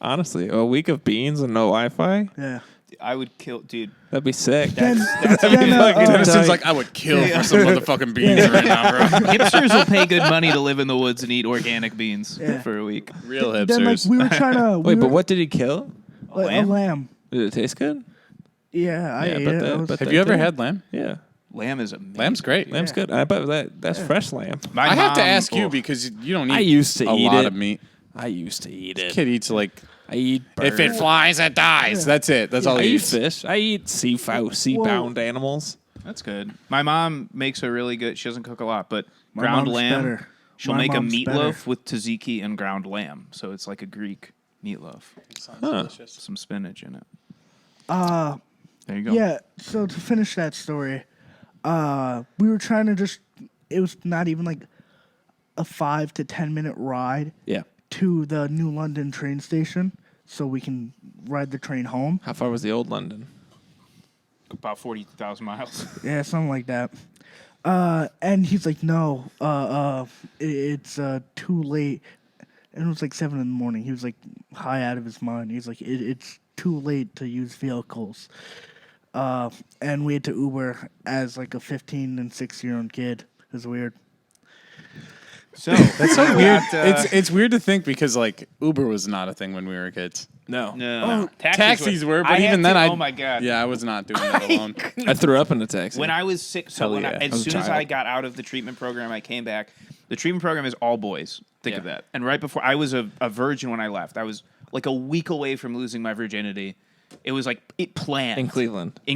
Honestly, a week of beans and no Wi-Fi? Yeah. I would kill, dude. That'd be sick. Dennison's like, I would kill for some motherfucking beans right now, bro. Hipsters will pay good money to live in the woods and eat organic beans for a week. Real Then like hipsters. we were trying to Wait, but what did he kill? a lamb. Did it taste good? Yeah, I ate it. That was- Have you ever had lamb? Yeah. Lamb is amazing. Lamb's great. Lamb's good. I bet that's fresh lamb. My I have to mom- ask you oh. because you don't eat I used to a eat lot it. of meat. I used to eat it. Kid eats like, I eat if it bird. flies, it dies. That's it. That's all I he eat eats. fish. I eat sea-bound animals. That's good. My mom makes a really good. She doesn't cook a lot, but My ground mom's lamb. better. She'll My make a mom's meatloaf better. with tzatziki and ground lamb. So it's like a Greek meatloaf. Delicious. Some spinach in it. Uh, There you go. yeah. So to finish that story, we were trying to it was not even like a 5 to 10 minute ride Yeah. to the New London train station so we can ride the train home. How far was the old London? About 40,000 miles. Yeah, something like that. And he's like, no, it's too late. And it was like 7 in the morning. He was like high out of his mind. He's like, it's too late to use vehicles. And we had to Uber as like a 15 and 16-year-old kid. It was weird. So that's so Weird. It's weird to think because like Uber was not a thing when we were kids. No. No, Taxis were, but I even had then, oh my god, yeah, I was not doing that alone. I threw up in the taxi. When I was sick, so Hell when yeah. I as was a soon as I child. got out of the treatment program, I came back. The treatment program is all boys. Think of Yeah. that. And right before I was a virgin when I left. I was like a week away from losing my virginity. It was like it planned in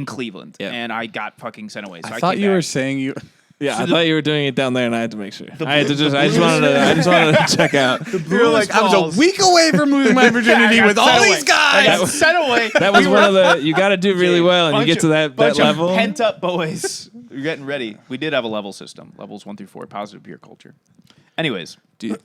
Cleveland. Yeah. And I got fucking sent away. So I I thought came you were back. saying you. Yeah, I thought you were doing it down there, and I had to make sure. I just wanted to check out. You were like, I was a week away from losing my virginity with all these I guys. got sent away. That was one of the. You got to do really well, and you get to that level. Pent up boys. We're getting ready. We did have a level system, levels 1 through 4, positive peer culture. Anyways, Yep,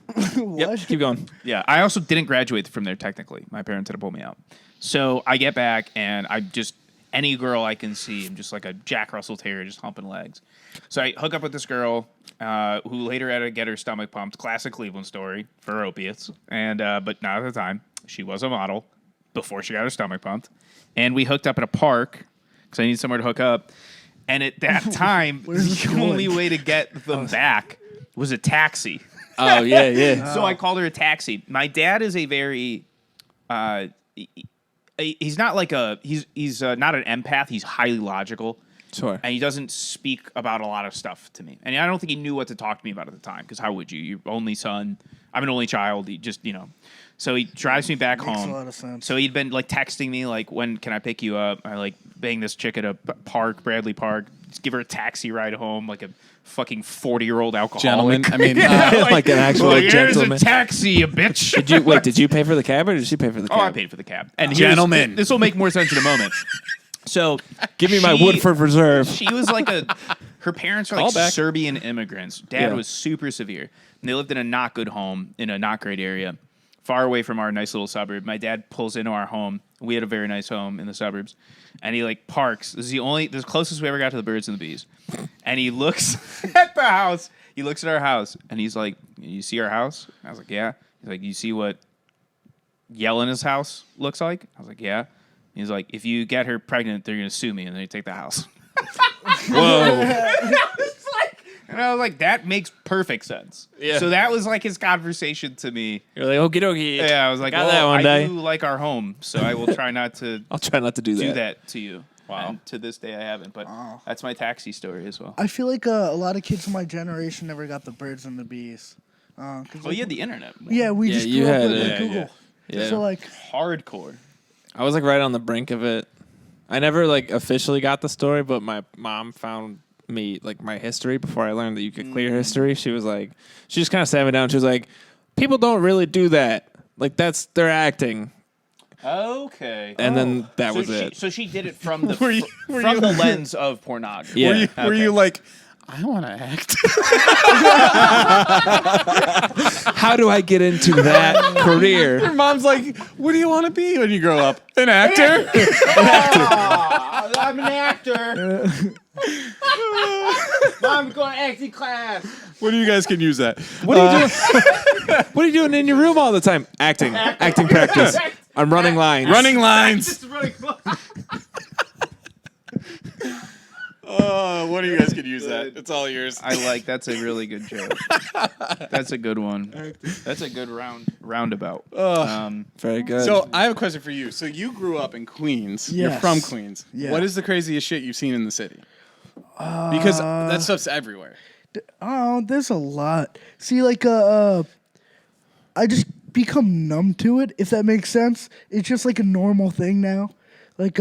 keep going. yeah, I also didn't graduate from there technically. My parents had to pull me out. So I get back and I just any girl I can see, I'm just like a Jack Russell Terrier just humping legs. So I hook up with this girl who later had to get her stomach pumped. Classic Cleveland story for opiates. And but not at the time. She was a model before she got her stomach pumped. And we hooked up at a park because I need somewhere to hook up. And at that time, this the only way to get them back was a taxi. Oh yeah. So I called her a taxi. My dad is a very, he's not like he's not an empath. He's highly logical. Sure. And he doesn't speak about a lot of stuff to me. And I don't think he knew what to talk to me about at the time. Because how would you? You're only son. I'm an only child. He just, So he drives me back Makes home. a lot of sense. So he'd been like texting me like, when can I pick you up? I like bang this chick at a park, Bradley Park. Just give her a taxi ride home like a fucking 40-year-old alcoholic. Gentlemen, I mean, Like an actual Well, here's gentleman. a taxi, you bitch. Did you pay for the cab or did she pay for the cab? Oh, I paid for the cab. And Gentlemen. this will make more sense in a moment. So Give me my she- Woodford Reserve. She was like her parents were like Call back. Serbian immigrants. Dad Yeah. was super severe. And they lived in a not good home, in a not great area, far away from our nice little suburb. My dad pulls into our home. We had a very nice home in the suburbs. And he like parks. This is the closest we ever got to the birds and the bees. And he looks at the house. He looks at our house and he's like, "You see our house?" I was like, "Yeah." He's like, "You see what Yelena's house looks like?" I was like, "Yeah." He's like, "If you get her pregnant, they're gonna sue me and they take the house." Whoa. And I was like, that makes perfect sense. Yeah. So that was like his conversation to me. You're like, okie dokie. Yeah, I was like, Got well, that one I day. do like our home, so I will try not to I'll try not to do that. do that to you. Wow. And to this day, I haven't. But that's my taxi story as well. I feel like a lot of kids in my generation never got the birds and the bees. Well, you had the internet. Yeah, we Yeah, just you grew up had with it. like, Google. Yeah. So like, Hardcore. I was like right on the brink of it. I never like officially got the story, but my mom found me like my history before I learned that you could clear history. She just kind of sat me down. She was like, people don't really do that. Like they're acting. Okay. And then that was she, it. So she did it from the Were you- from the lens of pornography. Yeah. Were you like, I want to act? How do I get into that career? Your mom's like, what do you want to be when you grow up? An actor? I'm an actor. Mom, going to acting class. What do you guys can use that? What are you doing? What are you doing in your room all the time? Acting practice. I'm running lines. Running lines. Just running close. What do you guys can use that? It's all yours. That's a really good joke. That's a good one. That's a good roundabout. Very good. So I have a question for you. So you grew up in Queens. You're Yes. from Queens. Yeah. What is the craziest shit you've seen in the city? Because that stuff's everywhere. oh, there's a lot. See, like, I just become numb to it, if that makes sense. It's just like a normal thing now. Like,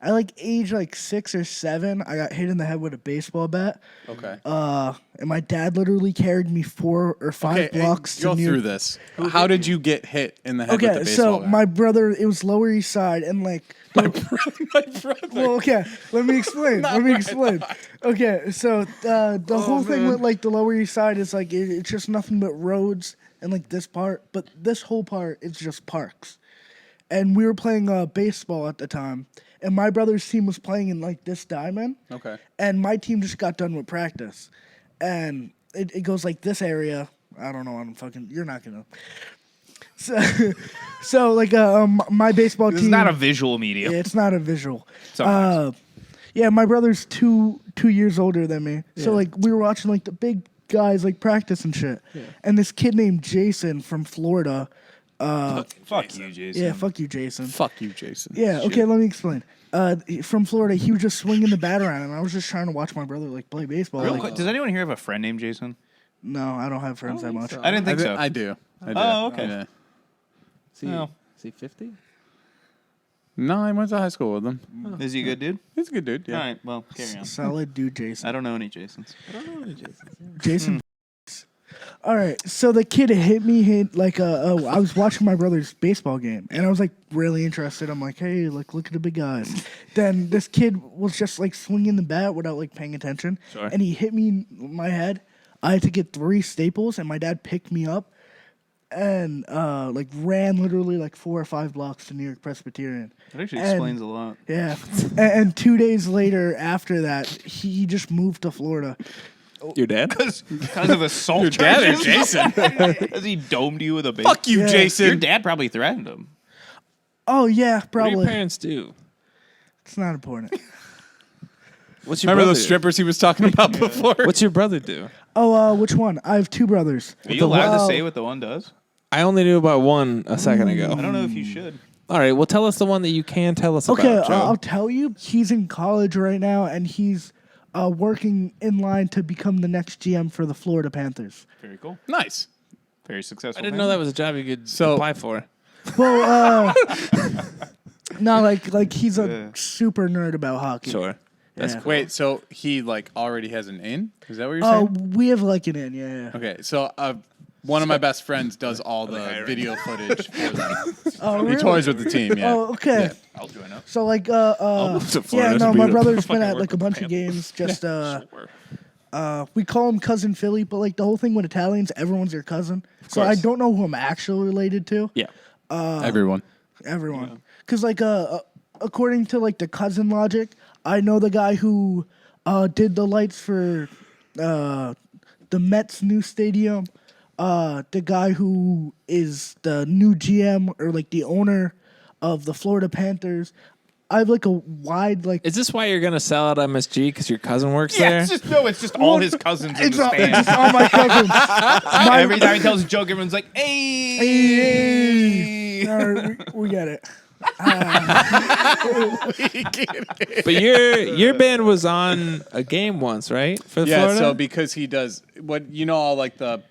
at like age like 6 or 7, I got hit in the head with a baseball bat. Okay. And my dad literally carried me 4 or 5 blocks. Go through this. How did you get hit in the head with the Okay, baseball so bat? my brother, it was Lower East Side, and like. My brother. Well, okay, let me explain. Okay, so the whole thing with like the Lower East Side is like it's just nothing but roads and like this part, but this whole part is just parks. And we were playing baseball at the time, and my brother's team was playing in like this diamond. Okay. And my team just got done with practice, and it goes like this area. I don't know. You're not gonna. So like my baseball team. It's not a visual medium. Yeah, it's not a visual. Sometimes. Yeah, my brother's 2 years older than me. So like we were watching like the big guys like practice and shit. Yeah. And this kid named Jason from Florida. Fuck you, Jason. Yeah, fuck you, Jason. Fuck you, Jason. Yeah, okay, let me explain. From Florida, he was just swinging the bat around, and I was just trying to watch my brother like play baseball. Real like, quick, does anyone here have a friend named Jason? No, I don't have friends that much. I didn't think so. I do. Oh, okay. Yeah. Is he 50? No, I went to high school with him. Is he a good dude? He's a good dude. Yeah. All right, well, carry on. Solid dude, Jason. I don't know any Jasons. Jason. All right, so the kid hit me. I was watching my brother's baseball game, and I was like really interested. I'm like, hey, look at the big guys. Then this kid was just like swinging the bat without like paying attention, and he hit me in my head. I had to get 3 staples, and my dad picked me up, and like ran literally like 4 or 5 blocks to New York Presbyterian. That actually explains a lot. Yeah, and 2 days later after that, he just moved to Florida. Your dad? Because of assault Your dad or charges? Jason? Has he domed you with a baseball? Fuck you, Yeah. Jason. Your dad probably threatened him. Oh yeah, What do probably. your parents do? It's not important. What's your Remember brother those strippers he was talking about before? What's your brother do? Oh, which one? I have 2 brothers. Are you allowed to say what the one does? I only knew about one a second ago. I don't know if you should. All right, well, tell us the one that you can tell us Okay, about, Joe. I'll tell you. He's in college right now, and he's working in line to become the next GM for the Florida Panthers. Very cool. Nice. Very successful. I didn't know that was a job you could So- apply for. Well, no, like he's a super nerd about hockey. Sure. That's cool. Wait, so he like already has an in? Is that what you're Oh, saying? we have like an in, yeah. Okay, so one of my best friends does all the video footage for them. Oh, He really? toys with the team, yeah. Oh, okay. Yeah. I'll join up. So like, move to Florida yeah, to no, be my the brother's been fucking at work like a with bunch the of games. Just Sure. we call him Cousin Philly, but like the whole thing with Italians, everyone's your cousin. So I course. don't know who I'm actually related to. Yeah. Everyone. Everyone, because like according to like the cousin logic, I know the guy who did the lights for the Mets new stadium, the guy who is the new GM or like the owner of the Florida Panthers. I have like a wide like. Is this why you're going to sell out MSG because your cousin works Yeah, there? it's just all his cousins in It's the all, stand. it's all my cousins. Every time he tells a joke, everyone's like, "Hey!" All right, we get it. But your band was on a game once, right? For Yeah, Florida? so because he does all like the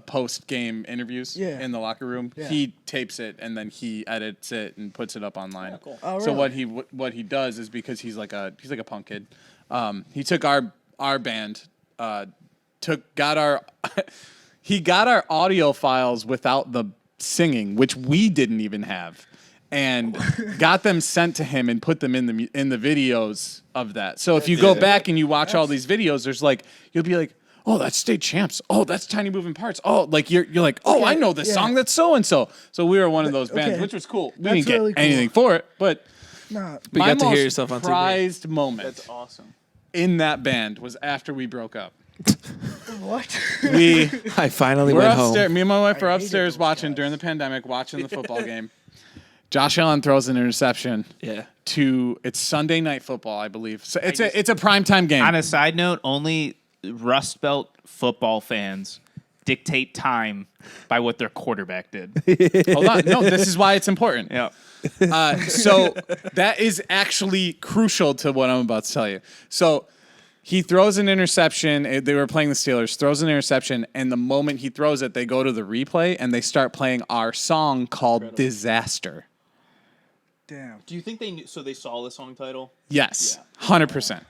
post game interviews in the locker room, he tapes it and then he edits it and puts it up online. Cool. Oh, So really? what he does is because he's like a punk kid. He took our band, got our he got our audio files without the singing, which we didn't even have. And got them sent to him and put them in the videos of that. So if you go back and you watch all these videos, there's like you'll be like, oh, that's State Champs. Oh, that's Tiny Moving Parts. Oh, like you're like, oh, I know this song. That's so and so. So we were one of those bands, Okay. which was cool. We That's didn't get really cool. anything for it, but Nah, But you my got to hear most yourself on TV. prized moment Awesome. in that band was after we broke up. what? We I finally We're went upstairs. home. Me and my wife were upstairs watching during the pandemic, watching the football game. Josh Allen throws an interception. Yeah. It's Sunday Night Football, I believe. So it's a primetime game. On a side note, only Rust Belt football fans dictate time by what their quarterback did. Hold on, no, this is why it's important. Yeah. So that is actually crucial to what I'm about to tell you. So he throws an interception. They were playing the Steelers. Throws an interception, and the moment he throws it, they go to the replay and they start playing our song called "Disaster." Damn. Do you think they knew? So they saw the song title. Yes, 100%.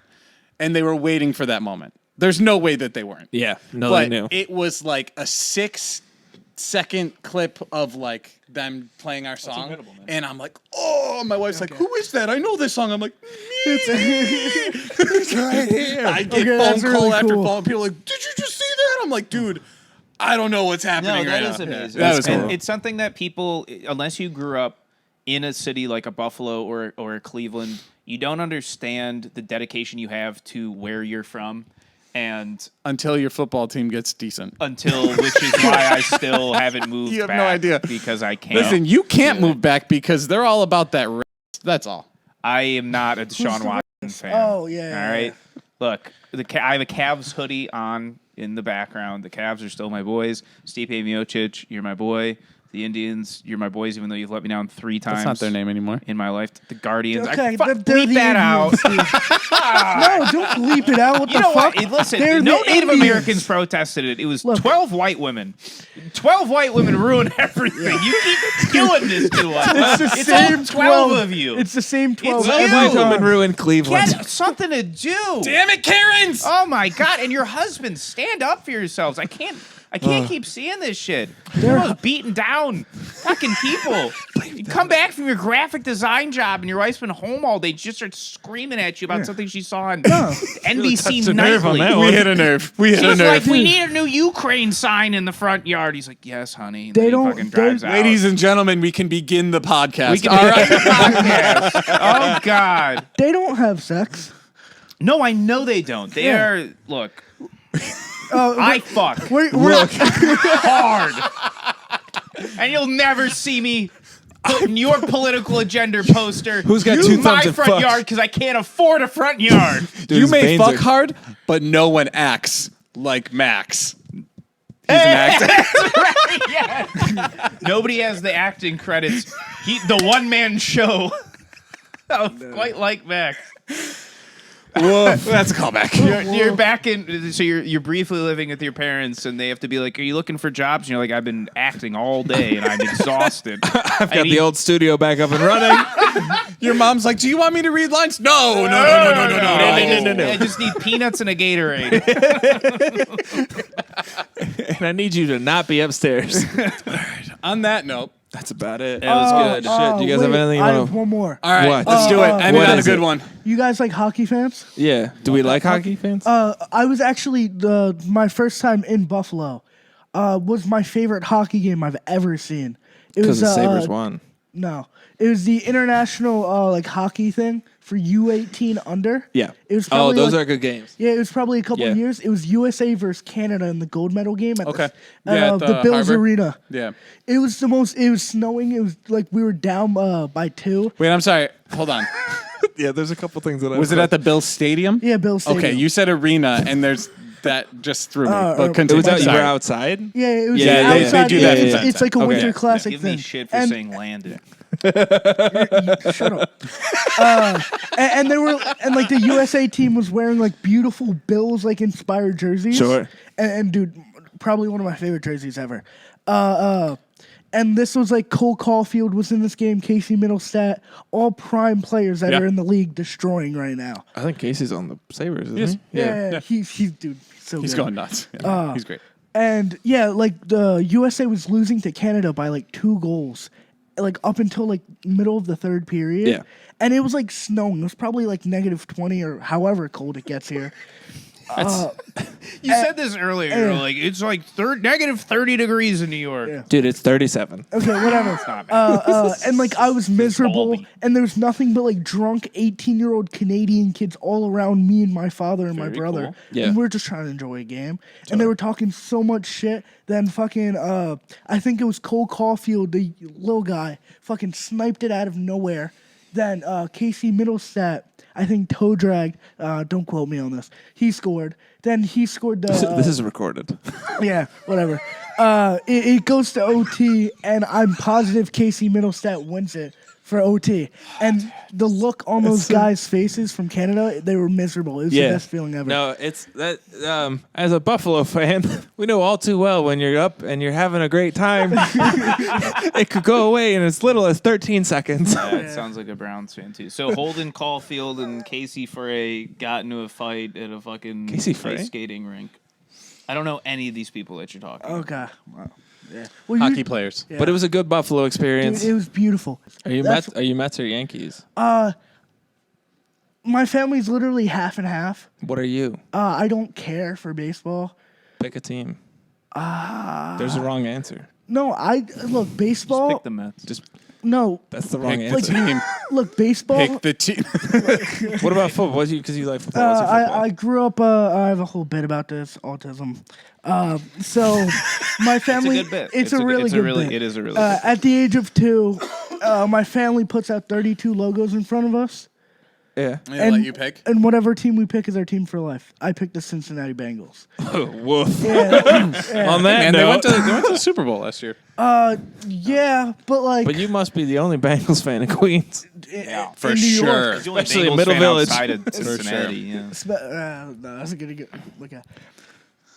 And they were waiting for that moment. There's no way that they weren't. Yeah, no, But they knew. it was like a 6-second clip of like them playing our song, incredible, man. and I'm like, oh, my wife's like, who is that? I know this song. I'm like, me. It's right here. I get that's phone call really after cool. phone. People are like, did you just see that? I'm like, dude, I don't know what's happening No, right that is now. amazing. That was And cool. it's something that people, unless you grew up in a city like a Buffalo or a Cleveland, you don't understand the dedication you have to where you're from. And Until your football team gets decent. which is why I still haven't moved You have back. no idea. Because I can't. Listen, you can't move back because they're all about that race. That's all. I am not a Deshaun Watson fan. Oh, yeah. All right. Look, I have a Cavs hoodie on in the background. The Cavs are still my boys. Stipe Miocic, you're my boy. The Indians, you're my boys, even though you've let me down 3 times. That's not their name anymore. In my life. The Guardians. Okay, they're they're bleep that out. No, don't bleep it out. What You the know fuck? what? Listen, They're no the Native Indians. Americans protested it. It was Look. 12 white women. 12 white women ruined everything. You keep doing this to us. It's the It's same all 12 of you. It's the same 12. It's every you. White time. women ruined Cleveland. Get something to do. Damn it, Karens! Oh my God! And your husband, stand up for yourselves. I can't keep seeing this shit. You're those beaten down fucking people. You come back from your graphic design job and your wife's been home all day. She just starts screaming at you about something she saw on NBC a nerve on Nightly. that We one. hit a nerve. We hit a She's nerve. like, we need a new Ukraine sign in the front yard. He's like, yes, honey. And They then he don't- fucking drives out. Ladies and gentlemen, we can begin the podcast. we can All right. podcast. Oh God. They don't have sex. No, I know they don't. They Yeah. are. Look, Oh, I fuck we're hard, and you'll never see me putting your political agenda poster. Who's got in 2 my thumbs and front fuck? yard because I can't afford a front yard. Dude, You his may veins fuck are- hard, but no one acts like Max. He's an actor. Yeah. Nobody has the acting credits. The one-man show. Quite like Max. Whoa, that's a callback. You're back in. So you're briefly living with your parents, and they have to be like, "Are you looking for jobs?" And you're like, "I've been acting all day, and I'm exhausted." I've got the old studio back up and running. Your mom's like, do you want me to read lines? No. I just need peanuts and a Gatorade. And I need you to not be upstairs. On that note, That's about it. it was good. Shit, do you guys have anything you I want have one more. All right, What? let's do it. End it what on a is good it? one. You guys like hockey fans? Yeah. Do we like hockey fans? I was actually my first time in Buffalo. Was my favorite hockey game I've ever seen. It Because was the Sabres won. No, it was the international like hockey thing for U18 under. Yeah. It was Oh, probably those like- are good games. Yeah, it was probably a couple Yeah. of years. It was USA versus Canada in the gold medal game at Okay. the, Yeah, at the the Bills Harbor. Arena. Yeah. It was the most. It was snowing. It was like we were down by 2. Wait, I'm sorry. Hold on. Yeah, there's a couple things that I Was it at the Bills Stadium? Yeah, Bills Stadium. Okay, you said arena, and there's that just threw me. But It continue. was out, you Sorry. were outside? Yeah, it was Yeah, they outside. do that It's, from time it's to like a time. winter Okay. classic Give thing. me shit for And- saying landed. Shut up. And there were like the USA team was wearing like beautiful Bills like inspired jerseys. Sure. And dude, probably one of my favorite jerseys ever. And this was like Cole Caulfield was in this game, Casey Middlestat, all prime players that Yeah. are in the league destroying right now. I think Casey's on the Sabres, isn't Yes. he? Yeah, he's dude, he's so He's good. going nuts. Yeah, he's great. And yeah, like the USA was losing to Canada by like 2 goals, like up until like middle of the 3rd period. Yeah. And it was like snowing. It was probably like -20 or however cold it gets here. You said this earlier. You're like, it's like negative 30 degrees in New York. Yeah. Dude, it's 37. Okay, whatever. Not bad. And like I was miserable, balmy. and there was nothing but like drunk 18-year-old Canadian kids all around me and my father and my Very brother. cool. Yeah. And we were just trying to enjoy a game. And they were talking so much shit. Then fucking I think it was Cole Caulfield, the little guy, fucking sniped it out of nowhere. Then Casey Middlestat, I think toe dragged. Don't quote me on this. He scored. Then he scored the. This is recorded. Yeah, whatever. It goes to OT, and I'm positive Casey Middlestat wins it for OT. And the look on those guys' faces from Canada, they were miserable. It was the best feeling ever. No, it's that. As a Buffalo fan, we know all too well when you're up and you're having a great time, it could go away in as little as 13 seconds. Yeah, it sounds like a Browns fan too. So Holden Caulfield and Casey Frey got into a fight at a fucking Casey Frey? ice skating rink. I don't know any of these people that you're talking about. Okay. Wow. Yeah. Well, Hockey players. Yeah. But it was a good Buffalo experience. Dude, it was beautiful. Are you That's- Mets? Are you Mets or Yankees? My family's literally half and half. What are you? I don't care for baseball. Pick a team. There's a wrong answer. No, look baseball. Pick the Mets. Just No, that's the wrong Pick the answer. team. look baseball. Pick the team. What about football? Because you like football. What's your football? I grew up. I have a whole bit about this autism. So my family. It's a good bit. It's a really good bit. It is a really good bit. At the age of 2, my family puts out 32 logos in front of us. Yeah. They let you pick. And whatever team we pick is our team for life. I picked the Cincinnati Bengals. Woof. Yeah, On that And note, they went to the Super Bowl last year. yeah, but like but you must be the only Bengals fan in Queens. For in New York, sure. He's the only Especially in Bengals Middle fan Village. outside of Cincinnati. Yeah. no, that's gonna get look at.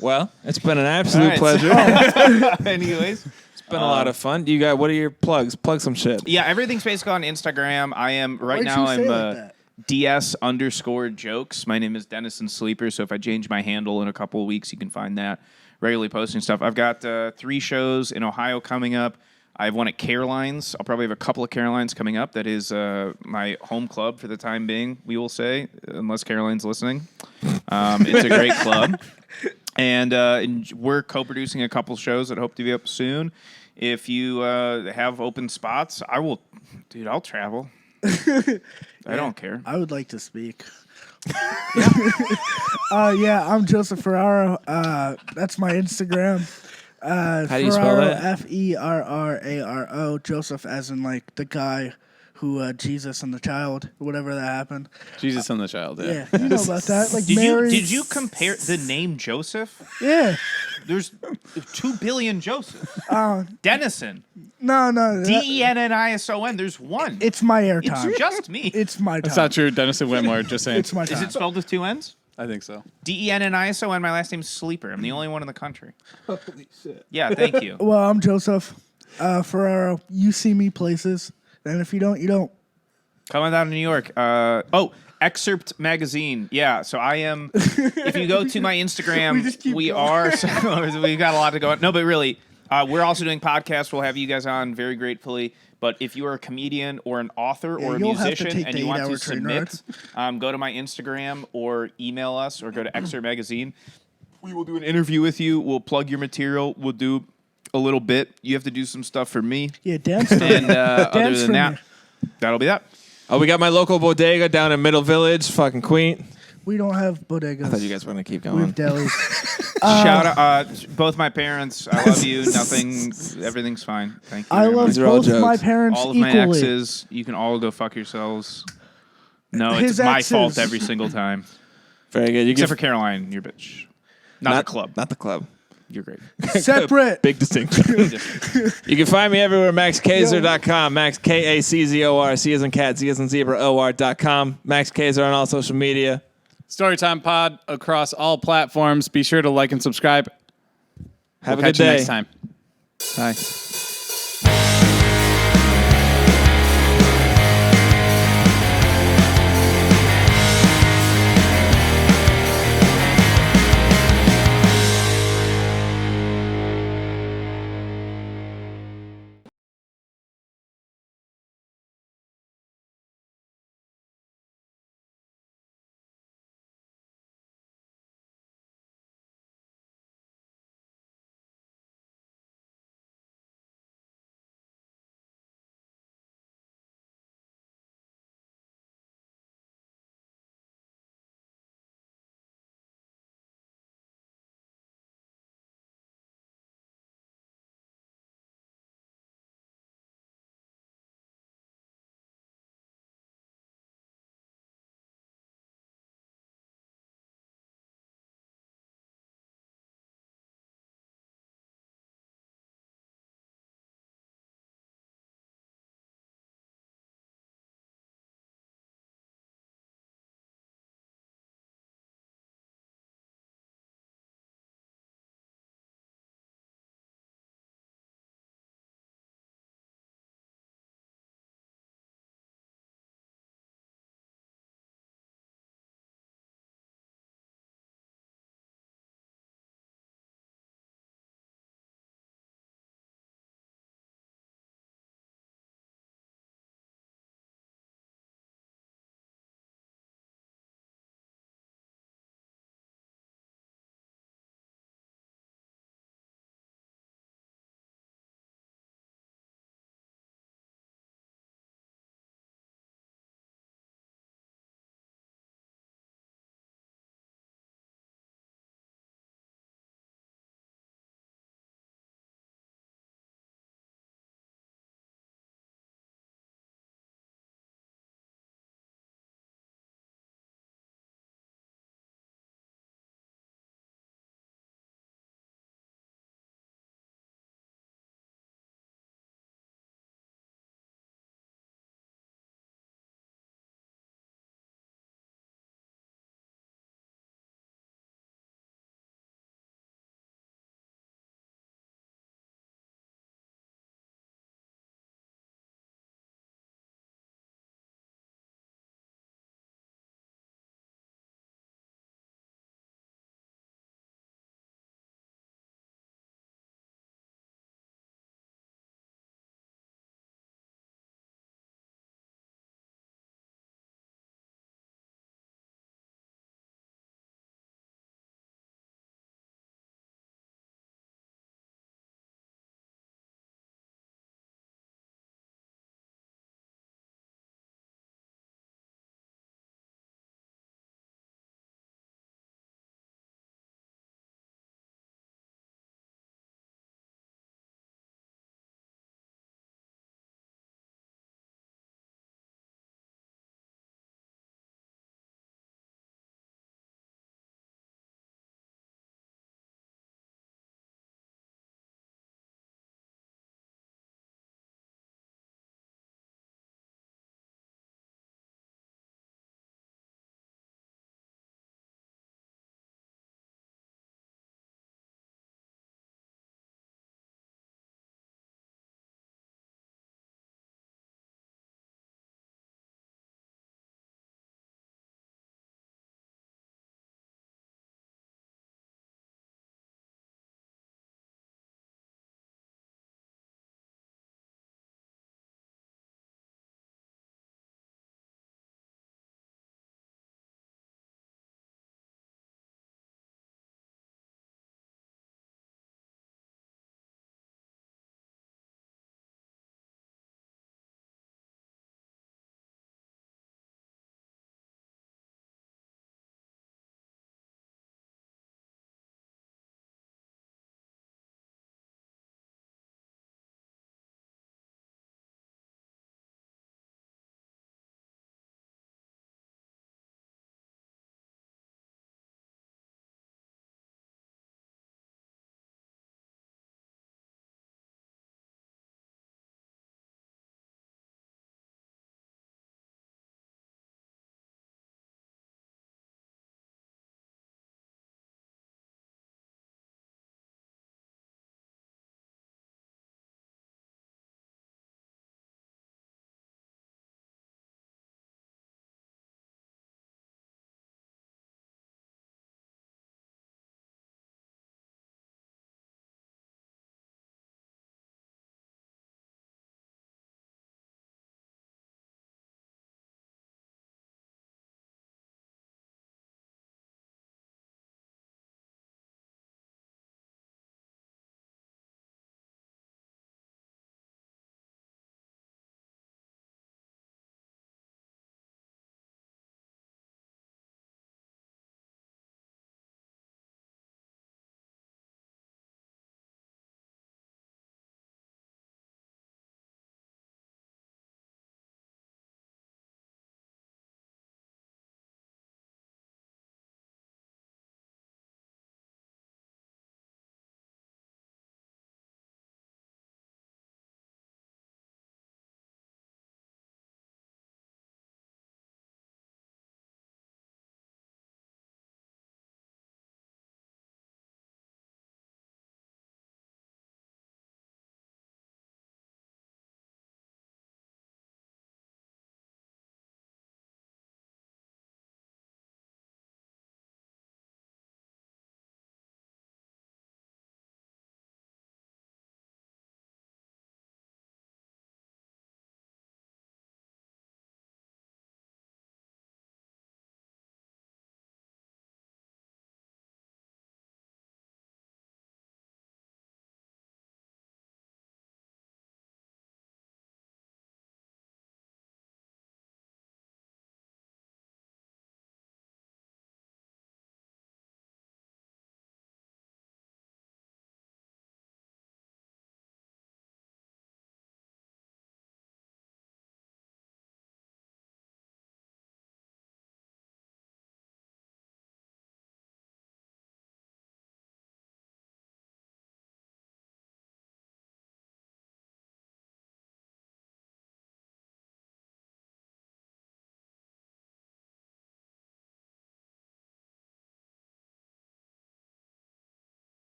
Well, it's been an absolute All right, pleasure. Anyways. It's been a lot of fun. You got what are your plugs? Plug some shit. Yeah, everything's basically on Instagram. I am Why'd now. you say I'm like that? DS_jokes. My name is Dennison Sleeper. So if I change my handle in a couple of weeks, you can find that. Regularly posting stuff. I've got 3 shows in Ohio coming up. I have one at Caroline's. I'll probably have a couple of Caroline's coming up. That is my home club for the time being, we will say, unless Caroline's listening. It's a great club. And we're co-producing a couple shows that hope to be up soon. If you have open spots, I'll travel. I don't care. I would like to speak. I'm Joseph Ferraro. That's my Instagram. How do you spell Ferraro, that? Ferraro. Joseph, as in like the guy who Jesus and the child, whatever that happened. Jesus and the Child. Yeah, you know about that. Like Did Mary. you compare the name Joseph? Yeah. There's 2 billion Josephs. Dennison. No. Dennison. There's one. It's my airtime. It's just me. It's my time. That's not true. Dennison Whitmore, just saying. It's my time. Is it spelled with 2 N's? I think so. Dennison. My last name's Sleeper. I'm the only one in the country. Holy shit. Yeah, thank you. Well, I'm Joseph Ferraro. You see me places, and if you don't, you don't. Coming down to New York. Excerpt Magazine. Yeah, so I am. If you go to my Instagram, We just keep we going. are. So we've got a lot to go on. No, but really, we're also doing podcasts. We'll have you guys on very gratefully. But if you are a comedian or an author or a you'll have to musician take and the you want to 8-hour train submit, go to my Instagram or email us or go to Excerpt Magazine. We will do an interview with you. We'll plug your material. We'll do a little bit. You have to do some stuff for me. Yeah, dance for me. And other Dance than for that, me. that'll be that. Oh, we got my local bodega down in Middle Village, fucking Queen. We don't have bodegas. I thought you guys were gonna keep We going. have delis. Shout out both my parents. I love you. Everything's fine. Thank you. I very love much. These are all both my jokes. parents all of equally. my exes. You can all go fuck yourselves. No, His it's my exes. fault every single time. Very good. You Except can for Caroline, you're a bitch. Not the club. Not the club. You're great. Separate. Big distinction. You can find me everywhere, maxkaiser.com, Max Kaczor, C as in cat, Z as in zebra, OR.com, Max Kaiser on all social media. Storytime Pod across all platforms. Be sure to like and subscribe. Have We'll a catch good you day. next time. Bye.